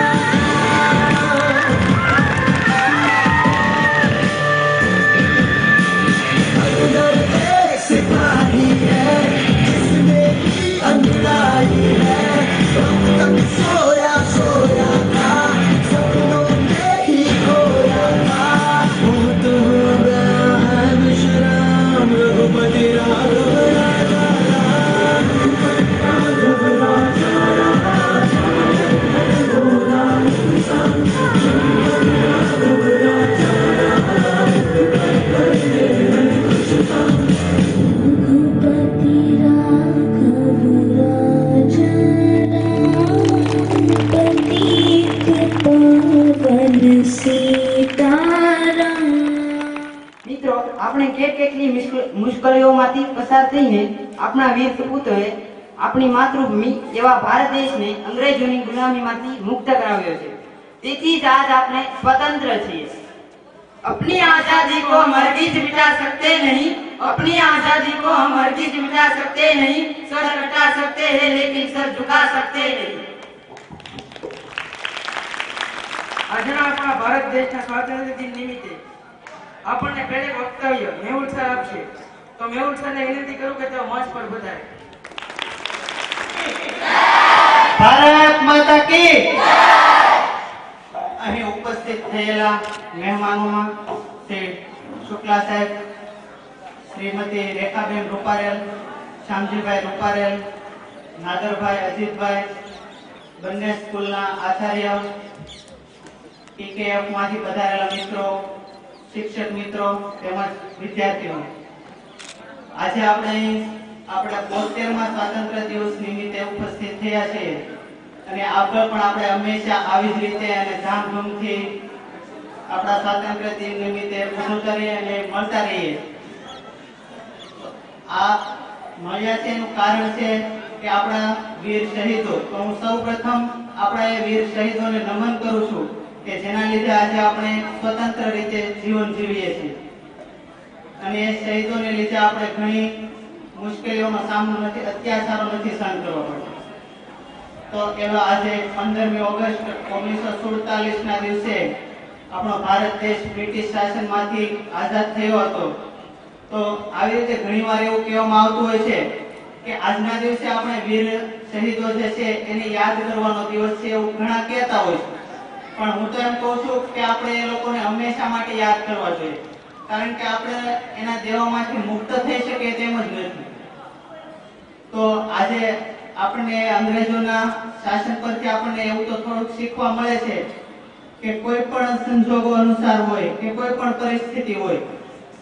अंदर एक सिपाही है जिसमें की अनुयायी है, कब तक सोया सोया था, सपनों में ही खोया था। बहुत हो गया है विश्राम, रघुपति राघव राजा, राघव राजा, रघुपति राघव राजा, पतित पावन सीताराम। મિત્રો આપણે કેટલી મુશ્કેલીઓમાંથી પસાર થઈને આપણા વીર સપૂતોએ આપણી માતૃભૂમિ એવા ભારત દેશને અંગ્રેજોની ગુલામીમાંથી મુક્ત કરાવ્યો છે। તેથી જ આજ આપણે સ્વતંત્ર છીએ। अपनी आजादी को हम हरगिज मिटा सकते नहीं, अपनी आजादी को हम हरगिज मिटा सकते नहीं। सर कटा सकते हैं लेकिन सर झुका सकते नहीं। આજના આપણા ભારત દેશના સ્વાતંત્ર્ય દિન નિમિત્તે આપણને પહેલે વક્તવ્ય મેહુલ સર આપશે, તો મેહુલ સરને વિનંતી કરું કે તેઓ મંચ પર પધારે। ભારત માતા की અહીં ઉપસ્થિત થયેલા મહેમાનોમાં શ્રી શુક્લા સાહેબ, શ્રીમતી રેખાબેન રૂપારેલ, શ્યામજીભાઈ રૂપારેલ, નાદરભાઈ અજીતભાઈ, બંને સ્કૂલના આચાર્ય, PKF માંથી પધારેલા મિત્રો, શિક્ષક મિત્રો તેમજ વિદ્યાર્થીઓ, આજે આપણે આપણા 72મા સ્વાતંત્ર્ય દિવસ નિમિત્તે ઉપસ્થિત થયા છીએ અને આગળ પણ આપણે હંમેશા આવી જ રીતે અને ધામધૂમથી આપણા સ્વાતંત્ર્ય દિન નિમિત્તે પૂછું કરીએ અને મળતા રહીએ. આ મળ્યા છે એનું કારણ છે કે આપણા વીર શહીદો. તો હું સૌપ્રથમ આપણા એ વીર શહીદોને નમન કરું છું કે જેના લીધે આજે આપણે સ્વતંત્ર રીતે જીવન જીવીએ છીએ અને એ શહીદોને લીધે આપણે ઘણી મુશ્કેલીઓનો સામનો નથી, અત્યાચારો નથી સહન કરવો પડતો. તો એવા આજે 15મી ઓગસ્ટ 1947 ના દિવસે આપણો ભારત દેશ બ્રિટિશ શાસનમાંથી આઝાદ થયો હતો. તો આવી રીતે ઘણીવાર એવું કહેવામાં આવતું હોય છે કે આજના દિવસે આપણે વીર શહીદો જે છે એને યાદ કરવાનો દિવસ છે એવું ઘણા કહેતા હોય છે. પણ હું તો એમ કહું છું કે આપણે એ લોકોને હંમેશા માટે યાદ કરવા જોઈએ, કારણ કે આપણે એના દેવામાંથી મુક્ત થઈ શકીએ તેમ જ નથી. તો આજે આપણને અંગ્રેજોના શાસન પરથી આપણને એવું તો થોડુંક શીખવા મળે છે કે કોઈ પણ સંજોગો અનુસાર હોય કે કોઈ પણ પરિસ્થિતિ હોય,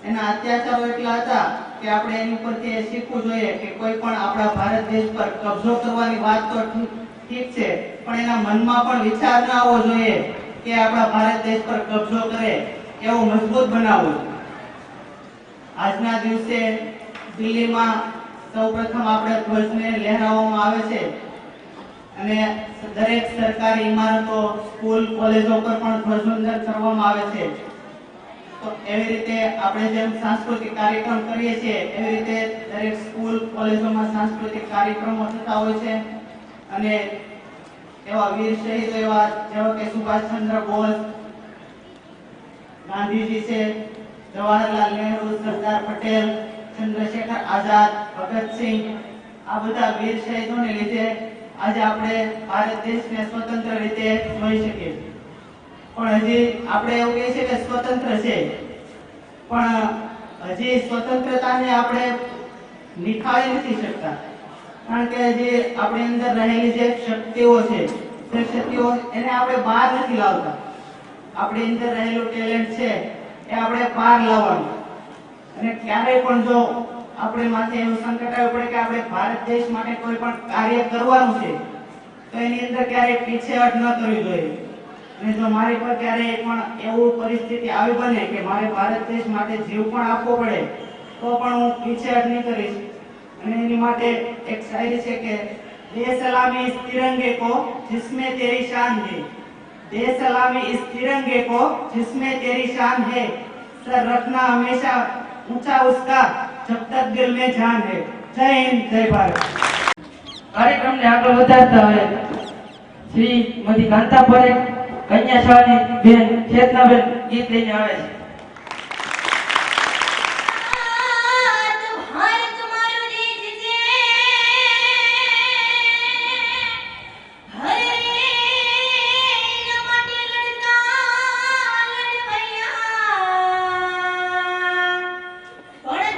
એના અત્યાચારો એટલા હતા કે આપણે એની પરથી એ શીખવું જોઈએ કે કોઈ પણ આપણા ભારત દેશ પર કબજો કરવાની વાત તો ઠીક છે, પણ એના મનમાં પણ વિચાર ના આવવો જોઈએ કે આપણા ભારત દેશ પર કબજો કરે, એવો મજબૂત બનાવવો. આજના દિવસે દિલ્હીમાં સૌપ્રથમ આપણે ધ્વજને લહેરાવવામાં આવે છે અને દરેક સરકારી ઇમારતો, સ્કૂલ, કોલેજો પર પણ ધ્વજવંદન કરવામાં આવે છે. તો એવી રીતે આપણે જેમ સાંસ્કૃતિક કાર્યક્રમ કરીએ છીએ એવી રીતે દરેક સ્કૂલ, કોલેજોમાં સાંસ્કૃતિક કાર્યક્રમો થતા હોય છે અને એવા વીર શહીદો એવા જેવા કે સુભાષચંદ્ર બોઝ, ગાંધીજી છે, જવાહરલાલ નહેરુ, સરદાર પટેલ, ચંદ્રશેખર આઝાદ, ભગતસિંહ, આ બધા વીર શહીદોને લીધે આજે આપણે ભારત દેશને સ્વતંત્ર રીતે જોઈ શકીએ છીએ. પણ હજી આપણે એવું કહીએ છીએ કે સ્વતંત્ર છે, પણ હજી સ્વતંત્રતાને આપણે નિખારી નથી શકતા, કારણ કે હજી આપણી અંદર રહેલી જે શક્તિઓ છે તે શક્તિઓ એને આપણે બહાર નથી લાવતા. આપણી અંદર રહેલું ટેલેન્ટ છે એ આપણે બહાર લાવવાનું. અને ક્યારેય પણ જો આપણે માથે એવું સંકટ આવ્યું પડે કે આપણે ભારત દેશ માટે કોઈ પણ કાર્ય કરવાનું છે તો એની અંદર ક્યારેય પીછેહટ ન કરવી જોઈએ. અને જો મારી પર ક્યારેય પણ એવું પરિસ્થિતિ આવી બને કે મારે ભારત દેશ માટે જીવ પણ આપવો પડે તો પણ હું પીછેહટ નહીં કરીશ. અને એની માટે એક શાયરી છે કે દે સલામી ઇસ તિરંગે કો जिसमें तेरी शान है, दे सलामी इस तिरंगे को जिसमें तेरी शान है, सर रखना हमेशा ऊंचा उसका जब तक दिल में जान है. जय हिंद, जय भारत. કાર્યક્રમને આગળ વધારતા હોય શ્રીમતી કાંતા પરેખ, કન્યા શાળાની બેન ચેતનાબેન ગીત લઈને આવે છે. ભારત મારો દેશ છે, હરે એના માટે લડતા લડવૈયા, પણ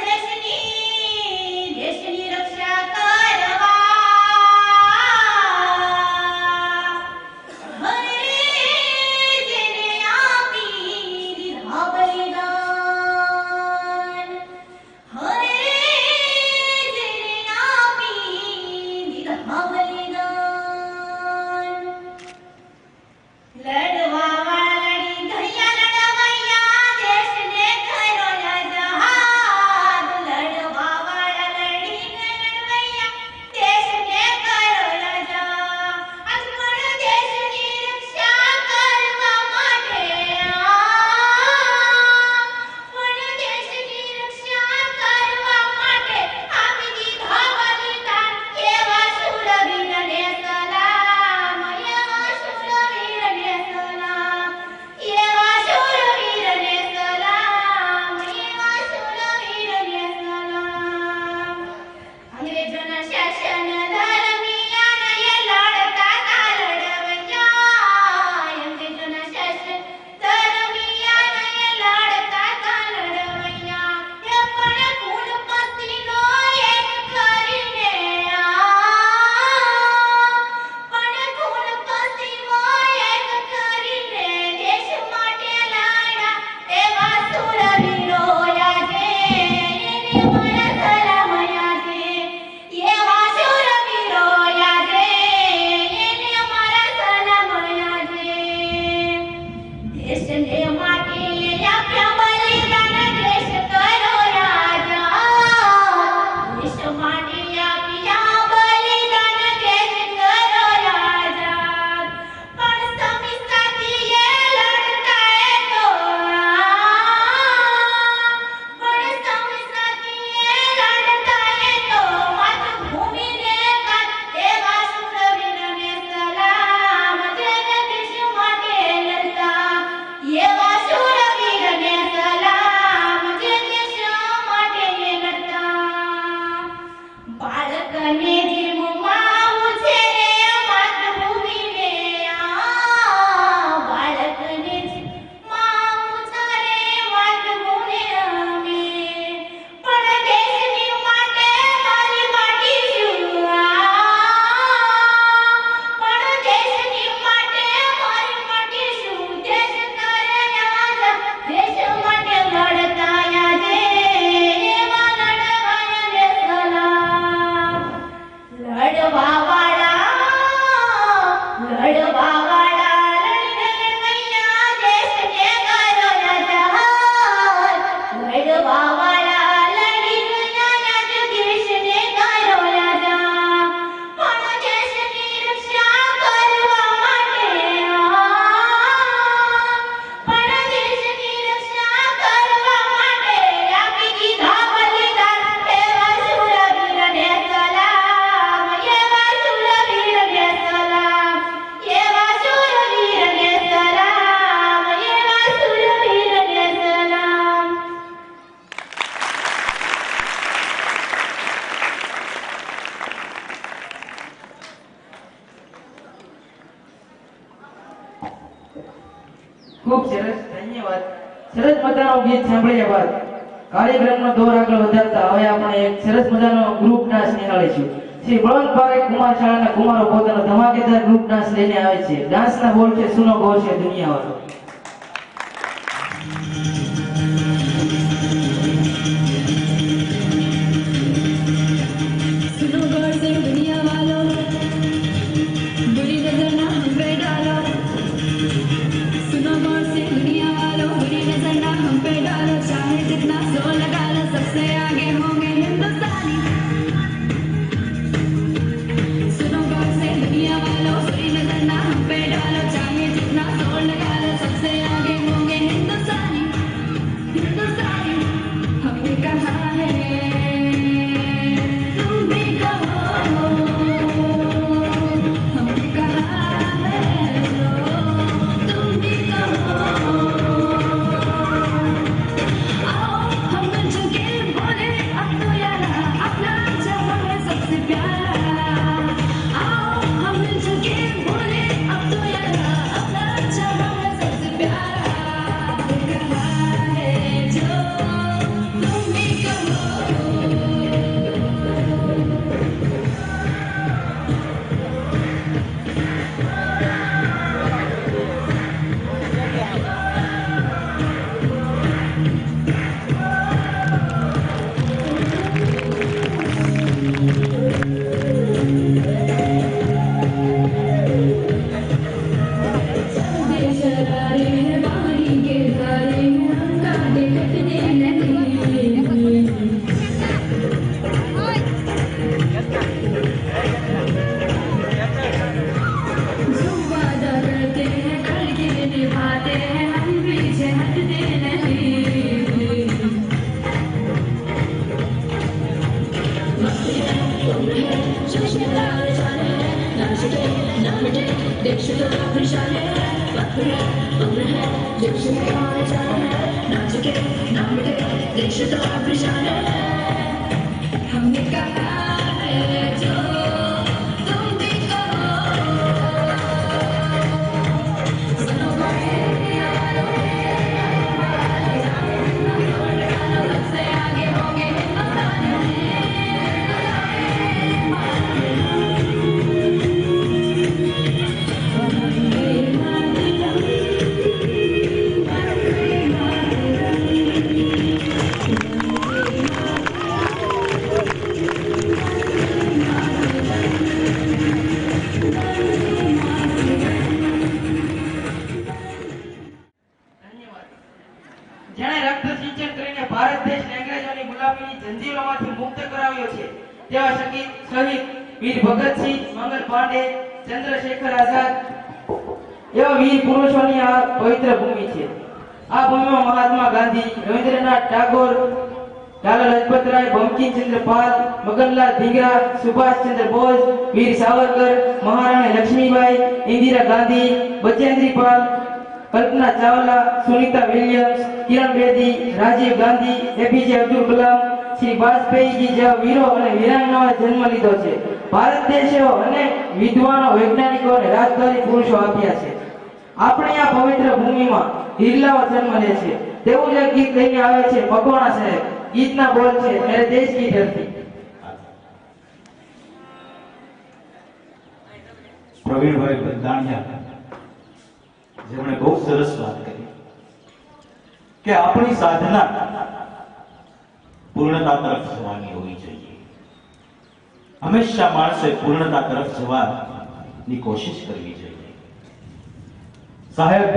દેશની રક્ષા કરવા હરે જેને આપી દીધા ખૂબ સરસ, ધન્યવાદ. સરસ મજાનો ગીત સાંભળ્યા બાદ કાર્યક્રમનો દોર આગળ વધારતા હવે આપણે એક સરસ મજાનો ગ્રુપ ડાન્સ નિહાળીશું. શ્રી બળવંત પારેખ કુમાર શાળાના કુમારો પોતાનો ધમાકેદાર ગ્રુપ ડાન્સ લઈને આવે છે. ડાન્સના બોલ છે સુનો ગોર છે દુનિયાવાળો. सुनो गौर से दुनिया वालों, बुरी नजर ना हम पे डालो. सुनो गौर से दुनिया वालों, बुरी नजर ना हम पे डालो. चाहे जितना जोर लगा लो, सबसे आगे होंगे हिंदुस्तानी. सुनो गौर से दुनिया वालों, बुरी नजर ना हम पे डालो. चाहे जितना जोर लगा लो, सबसे आगे होंगे हिंदुस्तानी. हिंदुस्तानी हमने कहा है, तुम भी कहो. हमने कहा है, तुम भी कहो. आओ हम मिलजुल के बोले अब तो यारा, अपना जहां है सबसे प्यारा. आओ हम मिलजुल के बोले अब तो यारा, अपना जहां है सबसे प्यारा. कहा है जो तुम भी कहो. शरारे हैं पानी के धारे हैं, हम काटे कटने नहीं. जो वादा करते हैं करके निभाते हैं, हम पीछे हटते नहीं. हमने कहा है जो तुम भी कहो. सुनो सबसे आगे होंगे જેણે રક્ત સિંચન કરીને ભારત દેશને અંગ્રેજોની ગુલામીની જંજીરોમાંથી મુક્ત કરાવ્યો છે તેવા શહીદ વીર ભગતસિંહ, મંગલ પાંડે, ચંદ્રશેખર આઝાદ એવા વીર પુરુષોની આ પવિત્ર ભૂમિ છે. આ ભૂમિમાં મહાત્મા ગાંધી, રવિન્દ્રનાથ ટાગોર, લાલા લજપતરાય, બંકિમચંદ્ર પાલ, મગનલાલ ધીંગરા, સુભાષચંદ્ર બોઝ, વીર સાવરકર, મહારાણી લક્ષ્મીબાઈ, ઇન્દિરા ગાંધી, બચેન્દ્રી પાલ, કલ્પના ચાવલા, સુનીતા વિલિયમ્સ, કિરણ બેદી, રાજીવ ગાંધી, એપીજે અબ્દુલ કલામ, શ્રી વાજપેયીજી જેવા વીરો અને વીરાંગનાઓએ જન્મ લીધો છે. ભારત દેશે અનેક વિદ્વાનો, વૈજ્ઞાનિકો અને રાજકારી પુરુષો આપ્યા છે. આપણી આ પવિત્ર ભૂમિમાં હિરલાઓ જન્મ લે છે. તેવું જ એક ગીત લઈને આવે છે મકવાણા સાહેબ. ગીતના બોલ છે મેરે દેશ કી ધરતી. પ્રવીણભાઈ બંધાણિયા જેમણે બહુ સરસ વાત કરી કે આપણી સાધના પૂર્ણતા તરફ જવાની હોવી જોઈએ. હંમેશા માણસે પૂર્ણતા તરફ જવાની કોશિશ કરવી જોઈએ. સાહેબ,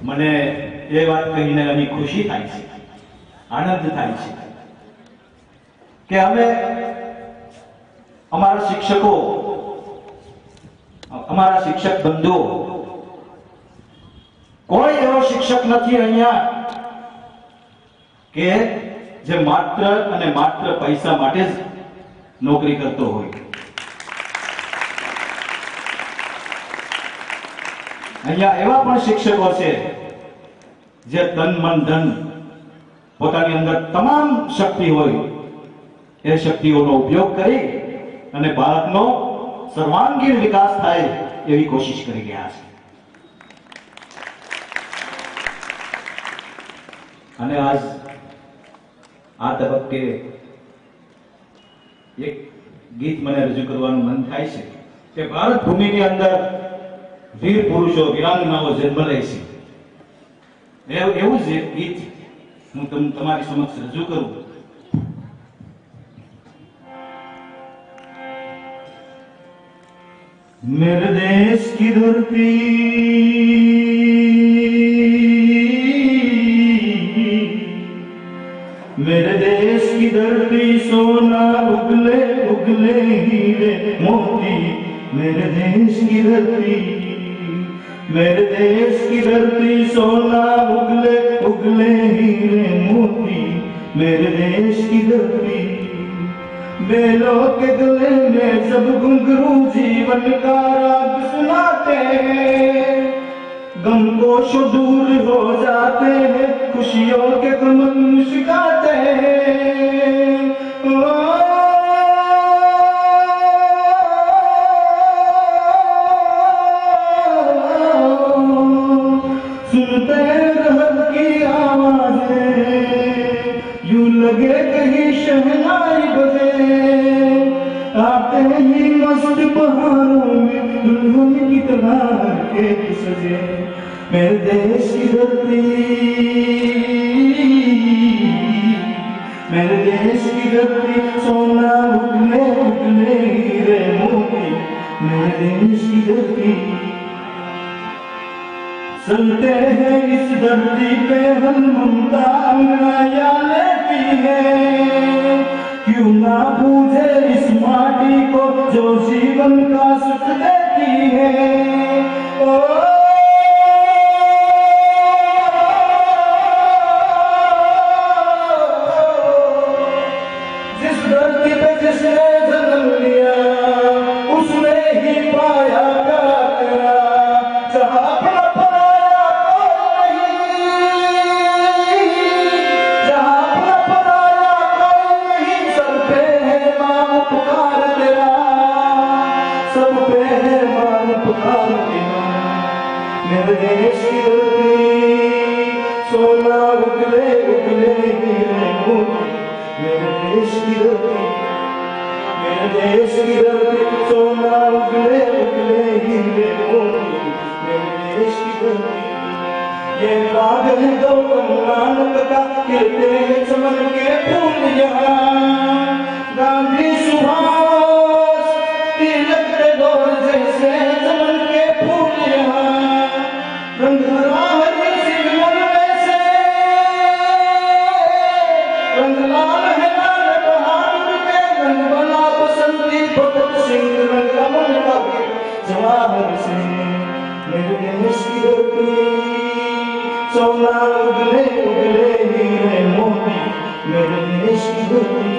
મને એ વાત કહીને ઘણી ખુશી થાય છે, આનંદ થાય છે કે અમે અમારા શિક્ષકો, અમારા શિક્ષક બંધુઓ, કોઈ એવો શિક્ષક નથી અહીંયા કે જે માત્ર અને માત્ર પૈસા માટે જ નોકરી કરતો હોય. અહીંયા એવા પણ શિક્ષકો છે જે તન મન ધન પોતાની અંદર તમામ શક્તિ હોય એ શક્તિઓનો ઉપયોગ કરી અને બાળકનો સર્વાંગીણ વિકાસ થાય એવી કોશિશ કરી રહ્યા છે. અને આજ આ તબક્કે એક ગીત મને રજૂ કરવાનું મન થાય છે કે ભારત ભૂમિની અંદર વીર પુરુષો વીરાંગનાઓ જન્મ લે છે. એવું જ એક ગીત હું તમારી સમક્ષ રજૂ કરું. मेरे देश की धरती मेरे देश की धरती सोना उगले उगले हीरे मोती मेरे देश की धरती मेरे देश की धरती सोना उगले उगले हीरे मोती मेरे देश की धरती बेलों के गले में सब घुंघरू जीवन का राग सुनाते हैं गम को दूर हो जाते हैं खुशियों के गमन मुस्कुराते हैं सुनते रहत की आवाजें यूं लगे कहीं शहनाई बजे आते ही मस्त बहारों में दुल्हन की तरह के सजे मेरे देश की धरती मेरे देश की धरती सोना उगले उगले हीरे मोती मेरे देश की धरती चलते हैं इस धरती पे हम ममता अंगड़ाया लेती है क्यों ना पूजे इस माटी को जो जीवन का सुख देती है ओ जिस धरती पे जिसने जन्म लिया उसने ही पाया प्यार जहाँ अपना पराया कोई नहीं जहाँ अपना पराया कोई नहीं सब पे है मां पुकार तेरा सब पे है मां पुकार तेरा मेरे देश की धरती सोना उगले उगले हीरे मोती मेरे देश की धरती मेरे देश की धरती सोना उगले उगले हीरे मोती मेरे देश की धरती ये बाग है गौतम नानक का खिलते हैं चमन के फूल यहाँ गांधी सुभाष तिलक के दौर जैसे चमन के फूल यहाँ रंग भरा है सिर मन वैसे रंग लाल है लाल बहादुर के रंग बना बसंती भगत सिंह रंग रमन का जवाहर सिंह मेरे देश की धरती सोना उगले उगले हीरे मोती मेरे देश की धरती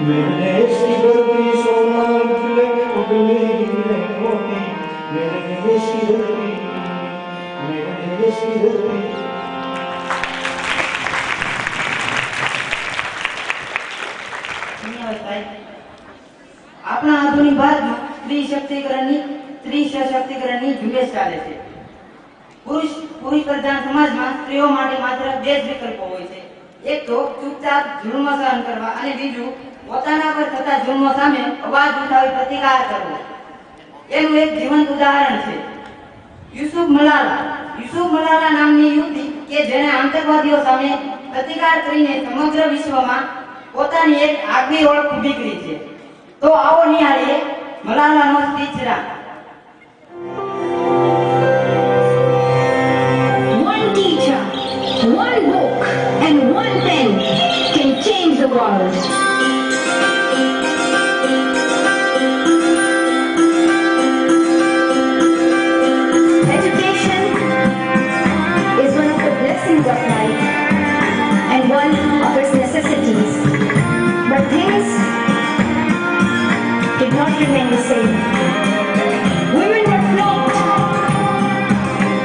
मेरे देश की धरती सोना उगले उगले हीरे मोती मेरे देश की धरती मेरे देश की धरती ધન્યવાદ ભાઈ. આપણા આધુનિક ભારતમાં સ્ત્રી સશક્તિકરણની ઝુંબેશ ચાલે છે. પુરુષ પ્રધાન સમાજમાં સ્ત્રીઓ માટે માત્ર બે જ વિકલ્પો હોય છે. એક તો ચૂપચાપ જુલ્મ સહન કરવા અને બીજું પોતાના પર થતા જુલ્મો સામે અવાજ ઉઠાવી પ્રતિકાર કરવો. એનું એક જીવંત ઉદાહરણ છે યુસુફ મલાલા નામની યુવતી કે જેણે આતંકવાદીઓ સામે પ્રતિકાર કરીને સમગ્ર વિશ્વમાં પોતાની એક આગવી ઓળખ ઊભી કરી છે. તો આવો નિહાળીએ મલાલાનો સ્પીચ રાગ. One teacher, one book, and one pen can change the world. Education is one of the blessings of life and one of its necessities. But things did not remain the same. Women were flogged,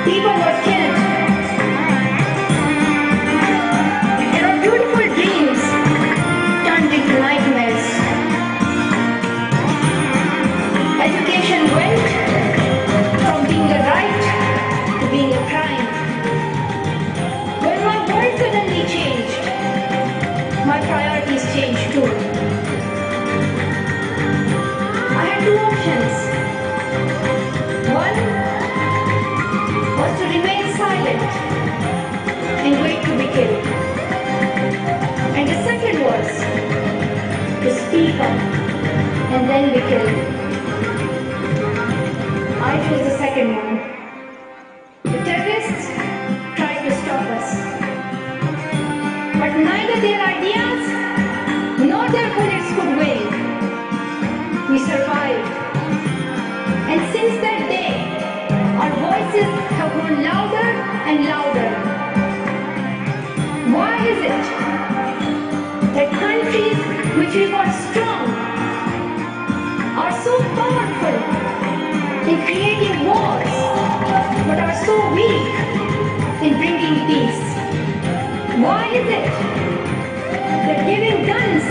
people were killed, and our beautiful dreams turned into nightmares. Education went from being a right to being a crime. When my boy couldn't Khalifa, and then we killed. I chose the second one. The terrorists tried to stop us, but neither their ideas nor their bullets could win. We survived, and since that day, our voices have grown louder and louder. Why is it that countries which we got strong are so powerful in creating wars, but are so weak in bringing peace? Why is it that giving guns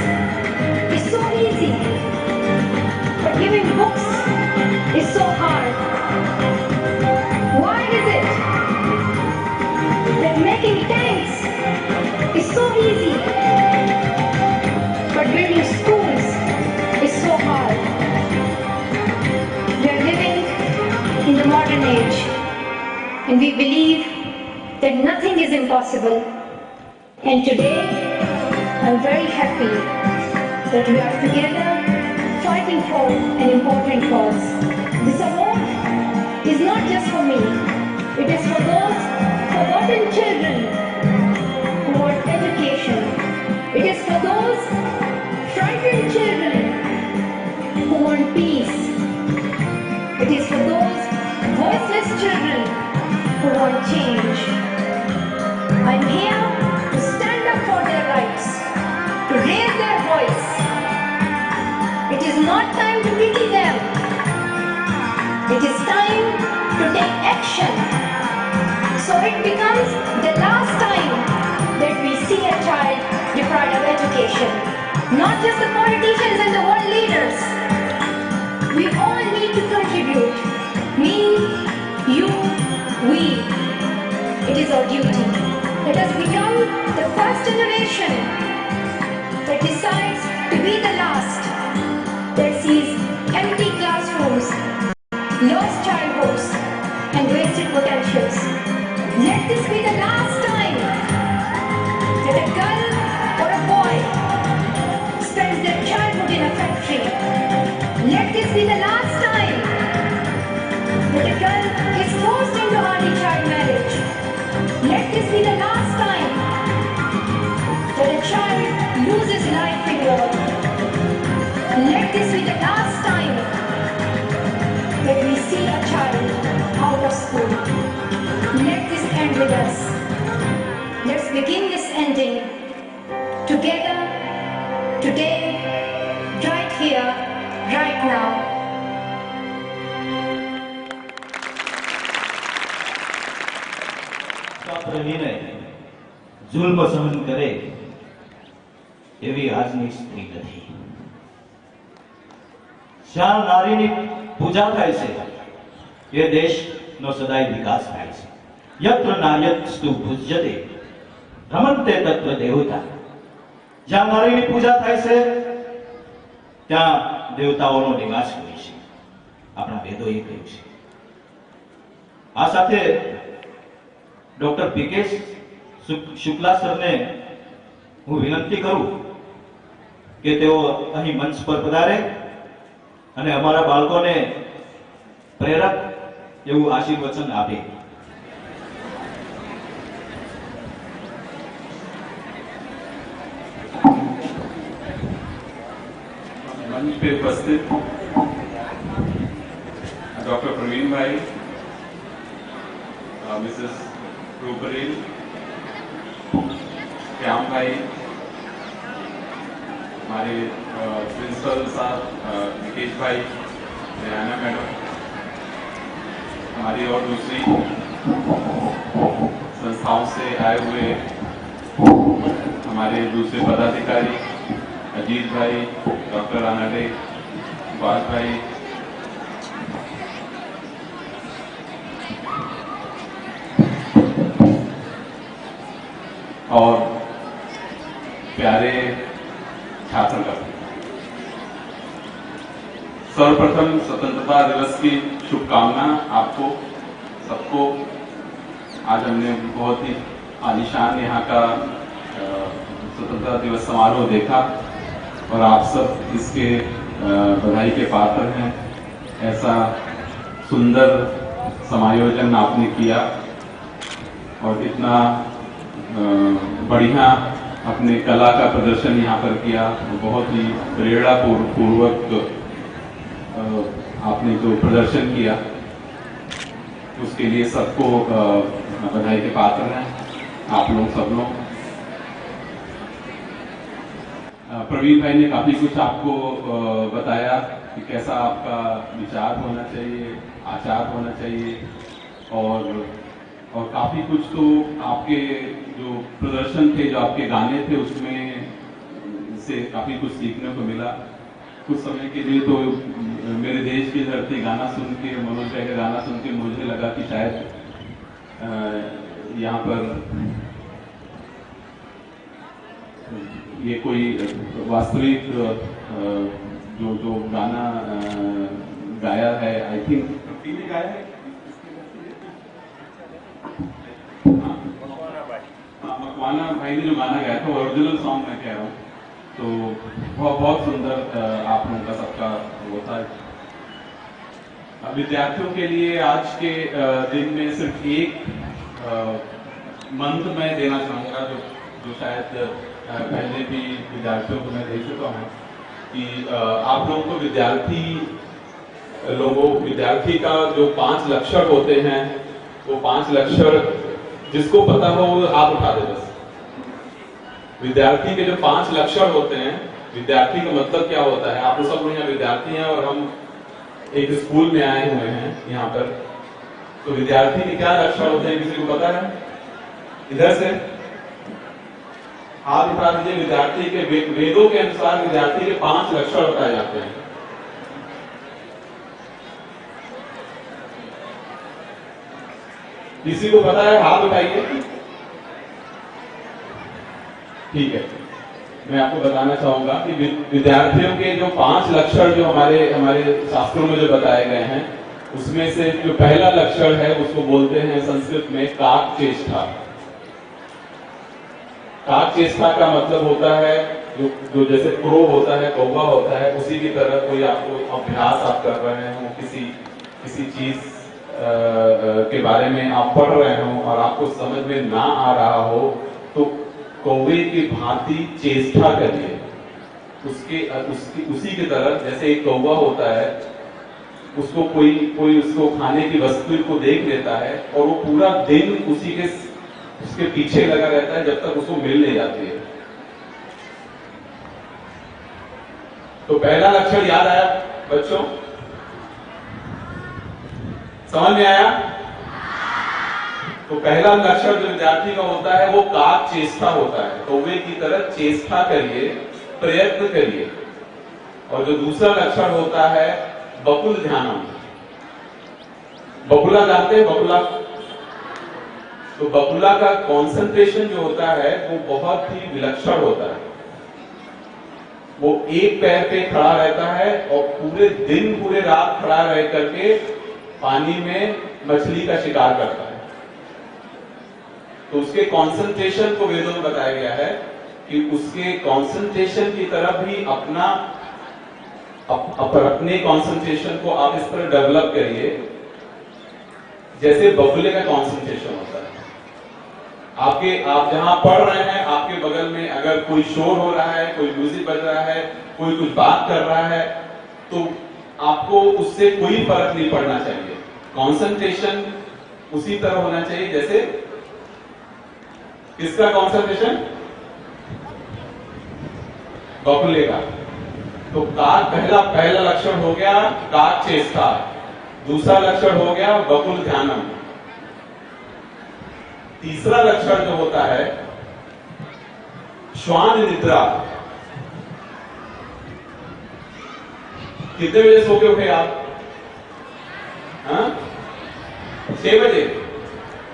is so easy, but giving books is so hard? Why is it that making tanks is so easy, but building schools is so hard? We are living in the modern age, and we believe that nothing is impossible. And today, I'm very happy that we are together fighting for an important cause. This award is not just for me, it is for those forgotten children who want education. It is for those frightened children who want peace. It is for those voiceless children who want change. I'm here to stand up for their rights, to raise their voice. It is not time to pity them. It is time to take action, so it becomes the last time that we see a child deprived of education. Not just the politicians and the world leaders. We all need to contribute. Me, you, we. It is our duty. Let us become the first generation that decides to be the last, that sees empty classrooms, lost childhoods, and wasted potentials. Let this be the last time that a girl or a boy spends their childhood in a factory. Let this be the last time that a girl is forced into early child marriage. Let this be the last time that a child loses life in war. Let this be the last time that we see a child out of school. Let this end with us. Let's begin this ending together, today, right here, right now. રહીને જુલ્મ સહન કરે એવી આજની સ્ત્રી નથી. જ્યાં નારીની પૂજા થાય છે એ દેશનો સદાય વિકાસ થાય છે. યત્ર નાર્યસ્તુ પૂજ્યતે રમન્તે તત્ર દેવતા. જ્યાં નારીની પૂજા થાય છે ત્યાં દેવતાઓનો નિવાસ હોય છે, આપણા વેદોએ કહ્યું છે. આ સાથે ડોક્ટર પીકે શુક્લા સરને હું વિનંતી કરું કે તેઓ અહીં મંચ પર પધારે અને અમારા બાળકોને પ્રેરક એવું આશીર્વચન આપે. मंच पे उपस्थित डॉक्टर प्रवीण भाई, मिसेस रूपरेल, श्याम भाई, हमारे प्रिंसिपल साहब निकेश भाई, रेहाना मैडम, हमारी और दूसरी संस्थाओं से आए हुए हमारे दूसरे पदाधिकारी अजीत भाई, डॉक्टर रानाडे, बाज भाई, और प्यारे छात्रगण, सर्वप्रथम स्वतंत्रता दिवस की शुभकामना आपको सबको। आज हमने बहुत ही आलीशान यहाँ का स्वतंत्रता दिवस समारोह देखा। और आप सब इसके बधाई के पात्र हैं। ऐसा सुंदर समायोजन आपने किया और इतना बढ़िया अपने कला का प्रदर्शन यहाँ पर किया। बहुत ही प्रेरणापूर्वक आपने जो प्रदर्शन किया उसके लिए सबको बधाई के पात्र हैं, आप लोग सब लोग। प्रवीण भाई ने काफी कुछ आपको बताया कि कैसा आपका विचार होना चाहिए, आचार होना चाहिए और काफी कुछ तो आपके जो प्रदर्शन थे, जो आपके गाने थे, उसमें से काफी कुछ सीखने को मिला। कुछ समय के लिए तो मेरे देश की धरती गाना सुन के, मनोज भाई का गाना सुन के मुझे लगा कि शायद यहाँ पर ये कोई वास्तविक जो गाना गाया है, आई थिंक गाया है मकवाना भाई ने जो गाना गाया था, ओरिजिनल सॉन्ग मैं कह रहा हूँ, तो बहुत सुंदर आप लोगों का सबका वो था। विद्यार्थियों के लिए आज के दिन में सिर्फ एक मंत्र मैं देना चाहूँगा जो शायद पहले भी विद्यार्थियों को मैं दे चुका हूँ कि आप लोगों को विद्यार्थी का जो 5 लक्षण होते हैं, वो 5 लक्षण जिसको पता हो वो हाथ उठा दे बस। विद्यार्थी के जो 5 लक्षण होते हैं, विद्यार्थी का मतलब क्या होता है, आप सब लोग यहाँ विद्यार्थी हैं और हम एक स्कूल में आए हुए हैं यहाँ पर, तो विद्यार्थी के क्या लक्षण होते हैं किसी को पता है? इधर से हाथ उठा दीजिए। विद्यार्थी के वेदों के अनुसार विद्यार्थी के 5 लक्षण बताए जाते हैं। किसी को पता है? हाथ उठाइए। ठीक है, मैं आपको बताना चाहूंगा कि विद्यार्थियों के जो 5 लक्षण जो हमारे शास्त्रों में जो बताए गए हैं, उसमें से जो पहला लक्षण है उसको बोलते हैं संस्कृत में काक चेष्टा। काक चेष्टा का मतलब होता है जो जैसे क्रो होता है, कौवा होता है, उसी की तरह कोई आपको अभ्यास आप कर रहे हो, किसी चीज के बारे में आप पढ़ रहे हो और आपको समझ में ना आ रहा हो, तो कौवे की भांति चेष्टा करिए उसी की तरह। जैसे एक कौवा होता है, उसको कोई उसको खाने की वस्तु को देख लेता है और वो पूरा दिन उसके पीछे लगा रहता है जब तक उसको मिल नहीं जाती है। तो पहला लक्षण याद आया बच्चों? समझ में आया? तो पहला लक्षण जो विद्यार्थी का होता है वो काक चेष्टा होता है, कौवे की तरह चेष्टा करिए, प्रयत्न करिए। और जो दूसरा लक्षण होता है बकुल ध्यानम। बकुला जानते हैं? बकुला, तो बकुला का कंसंट्रेशन जो होता है वो बहुत ही विलक्षण होता है। वो एक पैर पे खड़ा रहता है और पूरे दिन पूरे रात खड़ा रह करके पानी में मछली का शिकार करता है। तो उसके कंसंट्रेशन को वेदों में बताया गया है कि उसके कंसंट्रेशन की तरफ भी अपने कंसंट्रेशन को आप इस तरह डेवलप करिए जैसे बगुले का कंसंट्रेशन होता है। आप जहां पढ़ रहे हैं, आपके बगल में अगर कोई शोर हो रहा है, कोई म्यूजिक बज रहा है, कोई कुछ बात कर रहा है, तो आपको उससे कोई फर्क नहीं पड़ना चाहिए। कंसंट्रेशन उसी तरह होना चाहिए जैसे किसका कंसंट्रेशन? बगुले का। तो काक पहला लक्षण हो गया काक चेष्टा, दूसरा लक्षण हो गया बकुल ध्यानम, तीसरा लक्षण जो होता है श्वान निद्रा। कितने बजे सो के उठे आप? 6 बजे।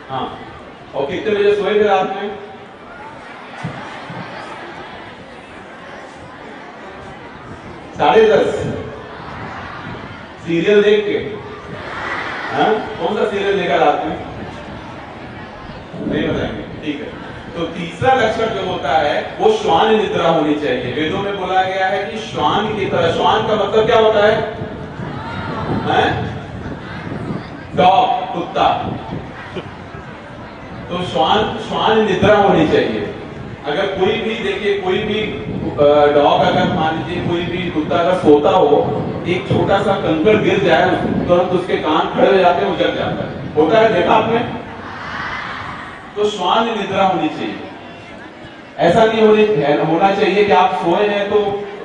हाँ, और कितने बजे सोए थे रात में? साढ़े 10। सीरियल देख के? हाँ, कौन सा सीरियल देखा रात में? नहीं बताएंगे, ठीक है। तो तीसरा लक्षण जो होता है वो श्वान निद्रा होनी चाहिए। वेदों में बोला गया है कि श्वान की तरह, श्वान का मतलब क्या होता है? डॉग, कुत्ता। तो श्वान निद्रा होनी चाहिए। अगर कोई भी देखिए, कोई भी डॉग, अगर मान लीजिए कोई भी कुत्ता अगर सोता हो, एक छोटा सा कंकड़ गिर जाए, तुरंत उसके कान खड़े हो जाते हैं, वो जग जाता है। होता है, देखा आपने? तो श्वान निद्रा होनी चाहिए। ऐसा नहीं होना चाहिए कि आप सोए हैं तो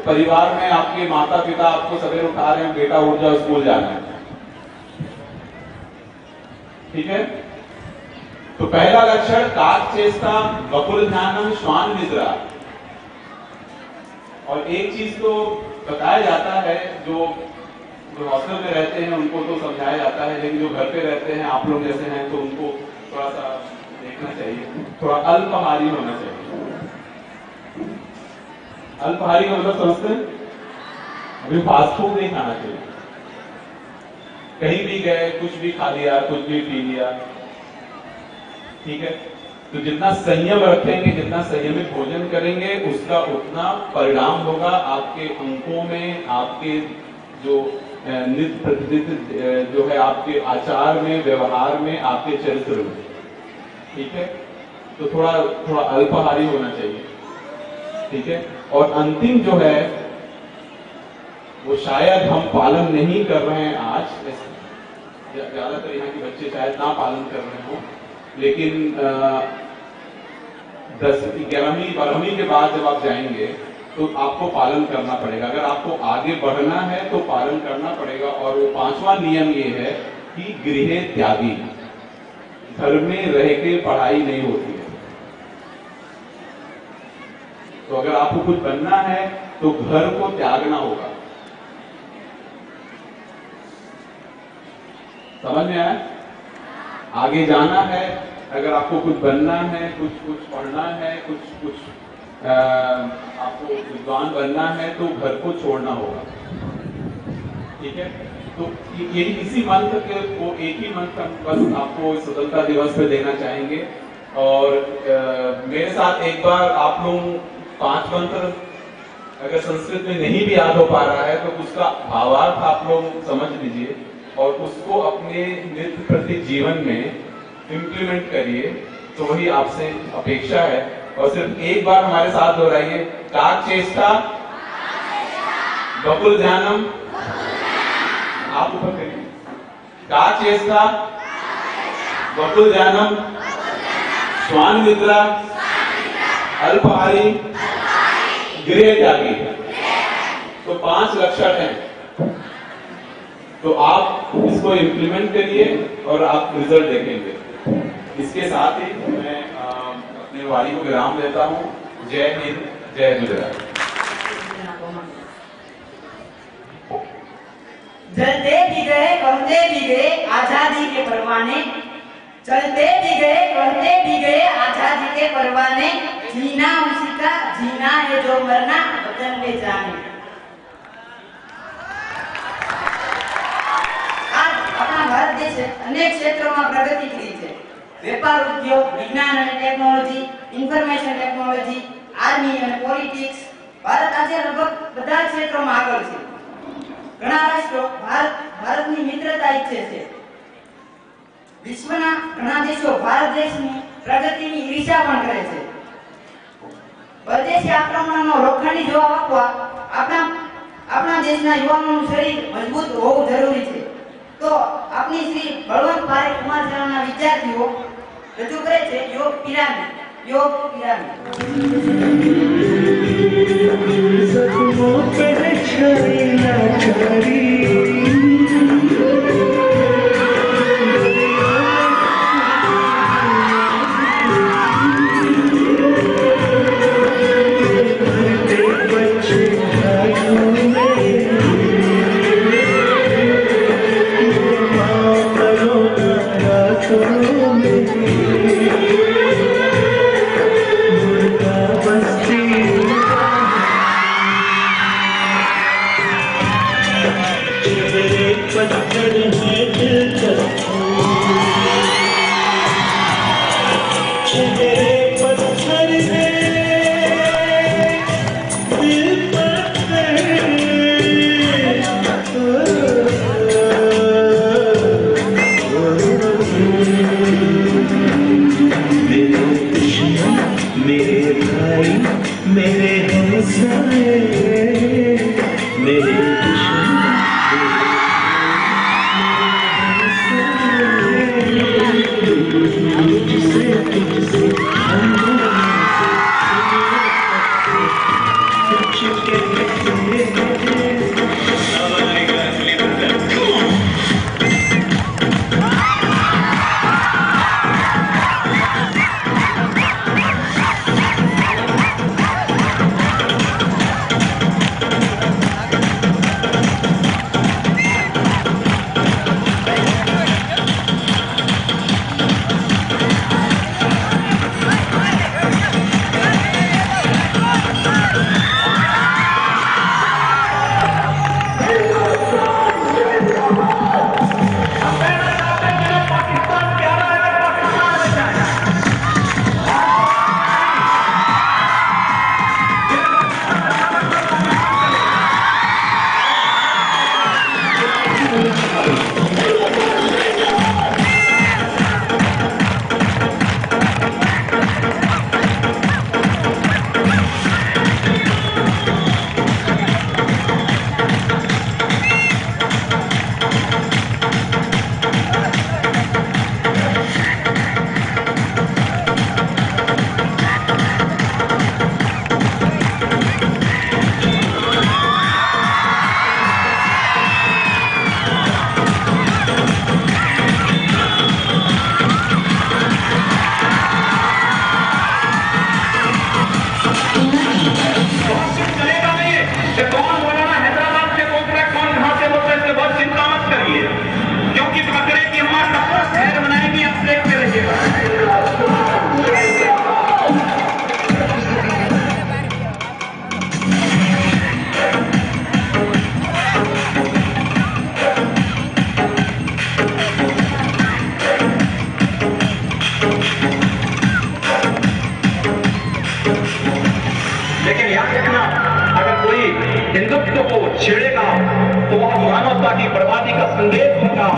परिवार में आपके माता पिता आपको सवेरे उठा रहे हैं, बेटा उठ जाओ, स्कूल जाना है। ठीक है? तो पहला लक्षण काक चेष्टा, वकुल ध्यानम, श्वान निद्रा। और एक चीज तो बताया जाता है, जो हॉस्टल में रहते हैं उनको तो समझाया जाता है, लेकिन जो घर पे रहते हैं, आप लोग जैसे हैं, तो उनको थोड़ा सा देखना चाहिए, थोड़ा अल्पाहारी होना चाहिए। अल्पाहारी का मतलब समझते हैं? अभी फास्ट फूड नहीं खाना चाहिए। कहीं भी गए, कुछ भी खा लिया, कुछ भी पी लिया, ठीक है? तो जितना संयम रखेंगे, जितना संयमित भोजन करेंगे, उसका उतना परिणाम होगा आपके अंकों में, आपके जो नित्य प्रतिनित्य जो है, आपके आचार में, व्यवहार में, आपके चरित्र में। ठीक है? तो थोड़ा अल्पाहारी होना चाहिए। ठीक है? और अंतिम जो है वो शायद हम पालन नहीं कर रहे हैं आज, ज्यादातर यहाँ के बच्चे शायद ना पालन कर रहे हो, लेकिन 10वीं 11वीं 12वीं के बाद जब आप जाएंगे तो आपको पालन करना पड़ेगा। अगर आपको आगे बढ़ना है तो पालन करना पड़ेगा। और वो 5वां नियम ये है कि गृह त्यागी, घर में रह के पढ़ाई नहीं होती है। तो अगर आपको कुछ बनना है तो घर को त्यागना होगा। समझ में आया? आगे जाना है, अगर आपको कुछ बनना है, कुछ पढ़ना है, कुछ आपको विद्वान बनना है, तो घर को छोड़ना होगा। ठीक है? तो ये इसी मंत्र के को एक ही मंत्र बस आपको स्वतंत्रता दिवस पे देना चाहेंगे। और मेरे साथ एक बार आप लोग 5 मंत्र अगर संस्कृत में नहीं भी याद हो पा रहा है तो उसका भावार्थ आप लोग समझ लीजिए और उसको अपने नित्य प्रति जीवन में इम्प्लीमेंट करिए। तो वही आपसे अपेक्षा है। और सिर्फ एक बार हमारे साथ दोहराइए, काक चेष्टा, वकुल ध्यानम। आप ऊपर करिए, काक चेष्टा, वकुल ध्यानम, श्वान निद्रा, अल्पाहारी, गृह त्यागी। तो 5 लक्षण हैं। तो आप इसको इम्प्लीमेंट करिए और आप रिजल्ट देखेंगे। इसके साथ ही मैं अपने वाणी को विराम देता हूँ। जय हिंद, जय गुजरात। जलते भी गए, कहते भी गए आजादी के परवाने, चलते भी गए, कहते भी गए आजादी के परवाने, जीना उसी का जीना है जो मरना वतन पे जाने। आज अपना भारत देश अनेक क्षेत्रों में प्रगति કરી છે। વેપાર ઉદ્યોગ, વિજ્ઞાન અને ટેકનોલોજી, ઇન્ફોર્મેશન ટેકનોલોજી, આર્મી અને પોલિટિક્સ, ભારત આજે લગભગ બધા ક્ષેત્રોમાં આગળ છે। ઘણા રાષ્ટ્રો ભારતની મિત્રતા ઈચ્છે છે। વિશ્વના ઘણા દેશો ભારત દેશની પ્રગતિની ઈર્ષા પણ કરે છે। પરદેશી આક્રમણનો રોકવાની જવાબ આપવા આપણા દેશના યુવાનોનું શરીર મજબૂત હોવું જરૂરી છે। તો આપની શ્રી બળવંત પારેખ કુમાર સેનાના વિદ્યાર્થીઓ રજૂ કરે છે યોગ પિરામિડ। યોગ પિરામિડ। चेहरे पत्थर हिंदुत्व को छेड़ेगा तो वह मानवता की बर्बादी का संदेश होगा।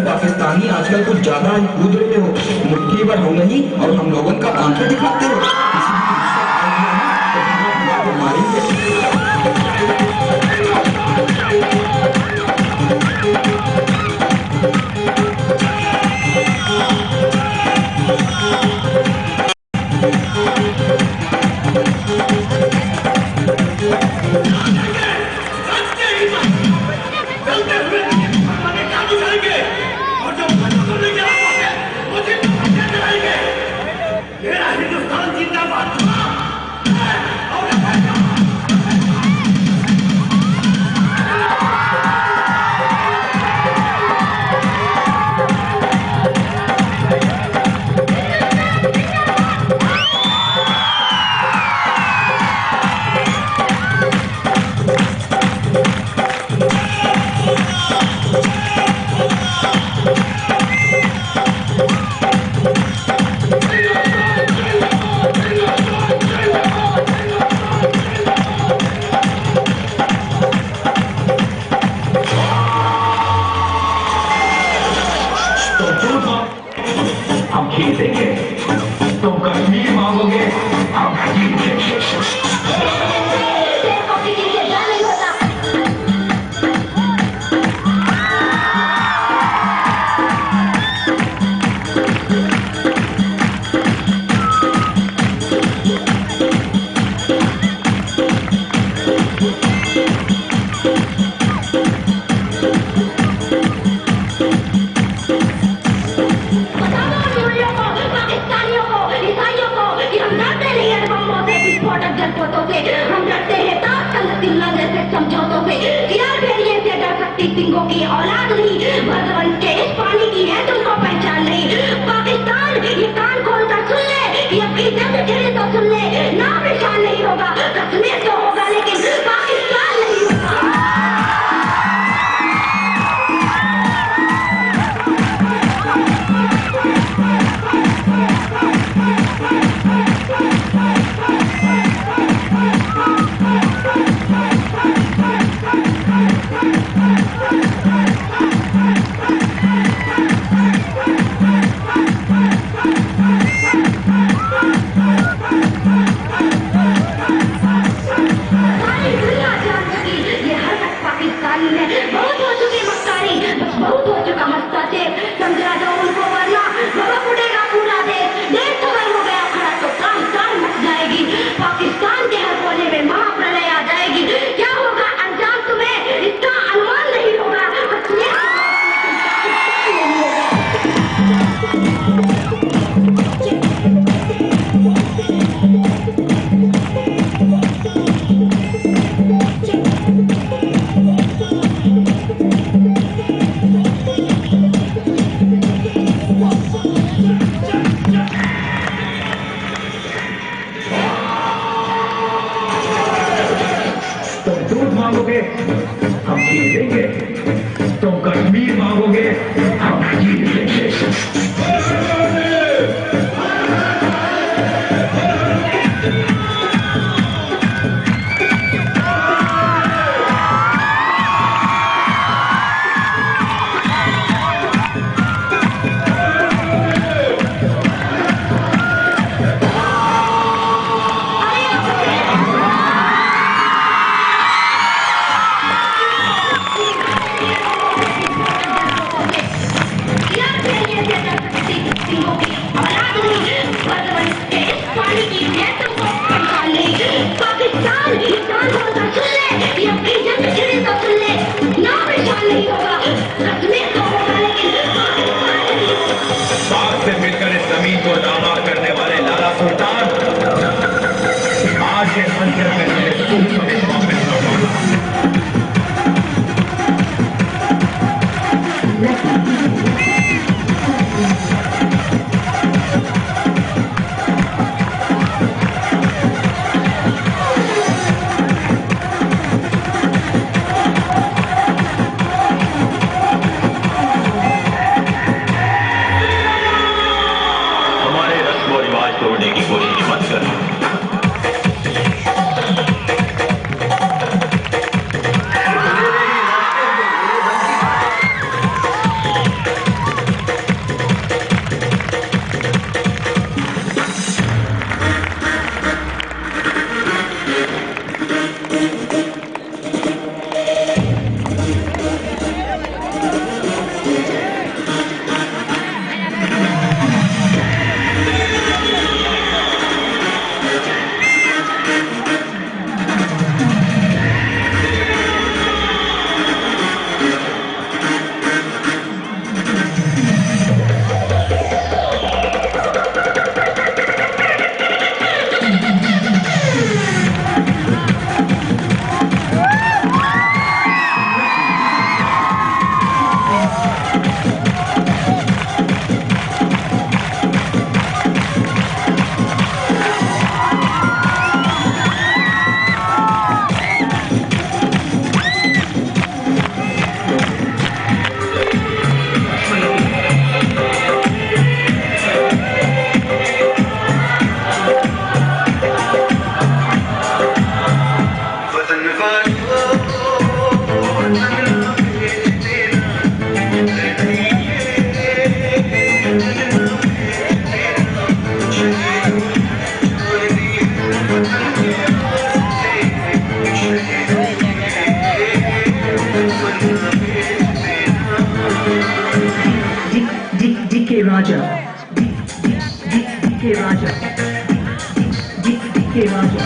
पाकिस्तानी आजकल कुछ ज्यादा ही कूद रहे हो, मुट्ठी भर हो नहीं और हम लोगों का आंखें दिखाते हो। नहीं, भगवान के इस पानी की है तुमको पहचान नहीं। पाकिस्तान ये कान खोल कर सुन ले कि अब की जंग छिड़ी तो सुन ले, नाम निशान नहीं होगा, कश्मीर तो होगा लेकिन पाकिस्तान नहीं होगा। हम जीत लेंगे, तुम कश्मीर मांगोगे, हम जीत लेंगे। पाक से मिलकर इस जमीन को दामाद करने वाले लाला सुल्तान आज ये मंजर में वापस तोड़ने की कोशिश मत कर। Raja, DK Raja, DK Raja.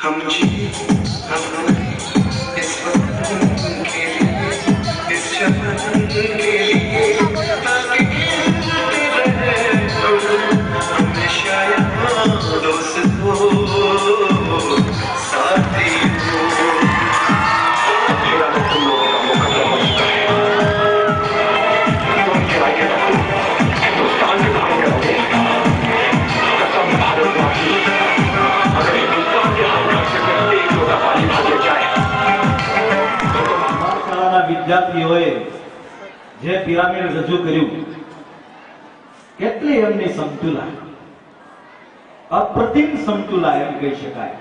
हम जी हम इस वक्त के लिए इस शहर के लिए જે પિરામિડ રજૂ કર્યું, કેટલી એમની સમતુલા, અપ્રતિમ સમતુલા એમ કહી શકાય.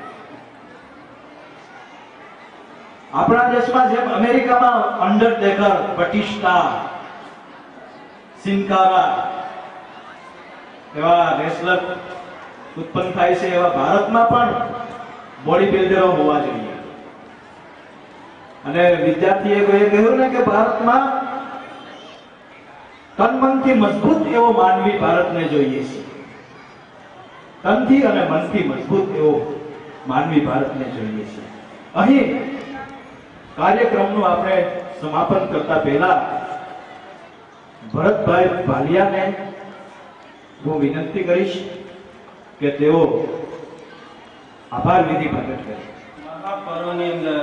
આપણા દેશમાં જેમ અમેરિકામાં અંડરટેકર, બટિસ્ટા, સિનકારા એવા રેસલર ઉત્પન્ન થાય છે, એવા ભારતમાં પણ બોડી બિલ્ડરો હોવા જોઈએ. અને વિદ્યાર્થીએ કહ્યું ને કે ભારતમાં તન મનથી મજબૂત એવો માનવી ભારતને જોઈએ છે. તનથી અને મનથી મજબૂત એવો માનવી ભારતને જોઈએ છે. અહીં કાર્યક્રમનું આપણે સમાપન કરતા પહેલા ભરતભાઈ ભાલિયાને હું વિનંતી કરીશ કે તેઓ આભાર વિધિ પ્રગટ કરે. મહાપર્વની અંદર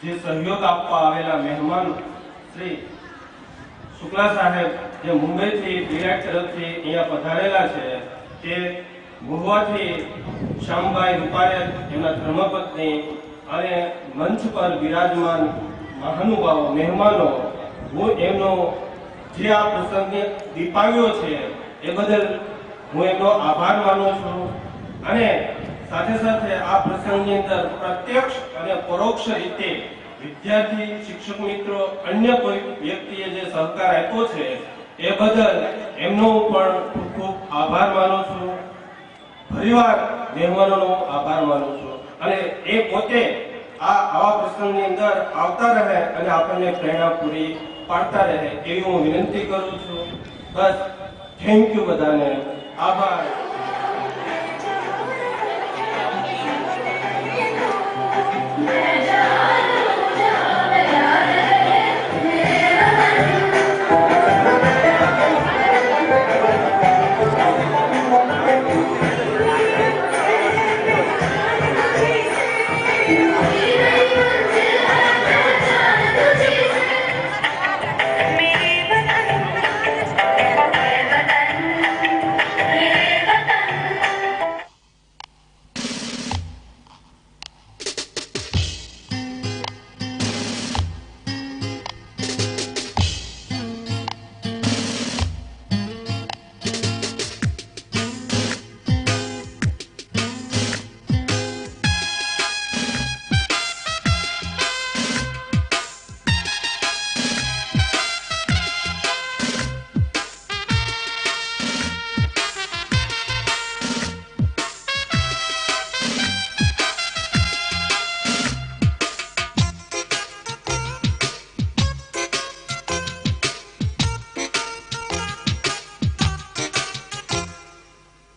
જે સહયોગ આપવા આવેલા મહેમાન શ્રી શુક્લા સાહેબ, જે મુંબઈથી વિરાટ તરફથી અહીંયા પધારેલા છે, તે મહુવાથી શ્યામભાઈ રૂપારેલ, એમના ધર્મપત્ની, અને મંચ પર બિરાજમાન મહાનુભાવો, મહેમાનો, હું એમનો જે આ પ્રસંગને દીપાવ્યો છે એ બદલ હું એમનો આભાર માનું છું. અને સાથે સાથે આ પ્રસંગની અંદર પ્રત્યક્ષ અને પરોક્ષ રીતે વિદ્યાર્થી, શિક્ષક મિત્રો, અન્ય કોઈ વ્યક્તિએ જે સહકાર આપ્યો છે એ બદલ એમનો પણ ખૂબ ખૂબ આભાર માનું છું. ફરીવાર મહેમાનોનો આભાર માનું છું. અને એ પોતે આવા પ્રસંગની અંદર આવતા રહે અને આપણને પ્રેરણા પૂરી પાડતા રહે એવી હું વિનંતી કરું છું. બસ, થેન્ક યુ બધાને, આભાર.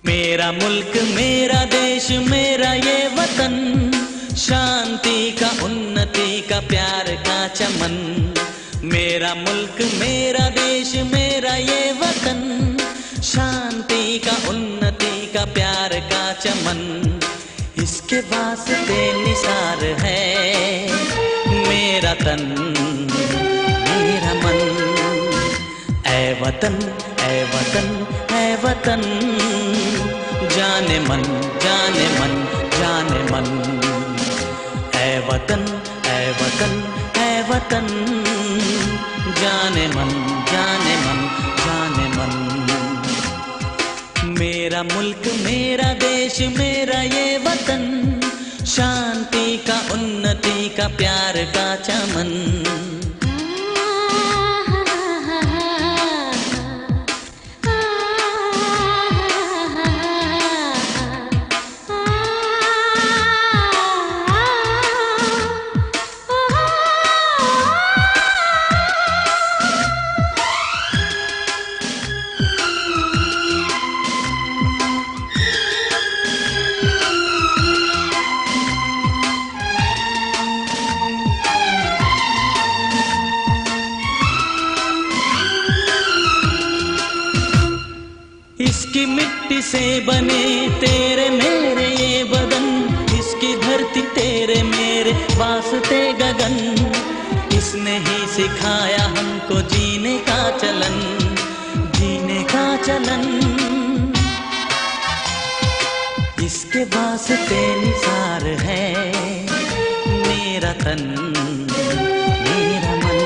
मेरा मुल्क, मेरा देश, मेरा ये वतन, शांति का, उन्नति का, प्यार का चमन. मेरा मुल्क, मेरा देश, मेरा ये वतन, शांति का, उन्नति का, प्यार का चमन. इसके वास्ते निसार है मेरा तन, मेरा मन. ऐ वतन, ऐ वतन, ऐ वतन, जाने मन, जाने मन, जाने मन. ऐ वतन, ऐ वतन, ऐ वतन, जाने मन, जाने मन, जाने मन. मेरा मुल्क, मेरा देश, मेरा ये वतन, शांति का, उन्नति का, प्यार का चमन. इसकी मिट्टी से बने तेरे मेरे ये बदन, इसकी धरती तेरे मेरे वास्ते गगन. इसने ही सिखाया हमको जीने का चलन, जीने का चलन. इसके वास्ते निसार है मेरा तन, मेरा मन.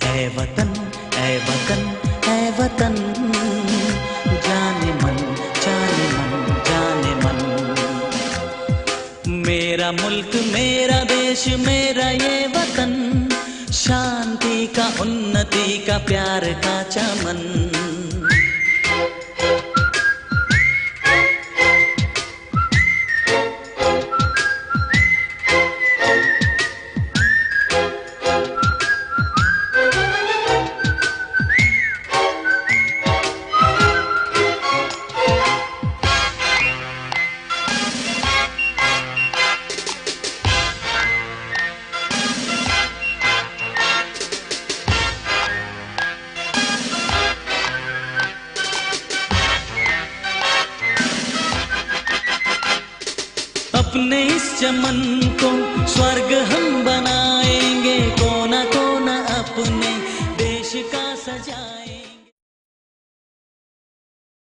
ऐ ऐ वतन जाने मन जाने मन जाने मन। मेरा मुल्क मेरा देश मेरा ये वतन, शांति का उन्नति का प्यार का चमन। अपने इस चमन को स्वर्ग हम बनाएंगे, कोना कोना अपने देश का सजाएंगे।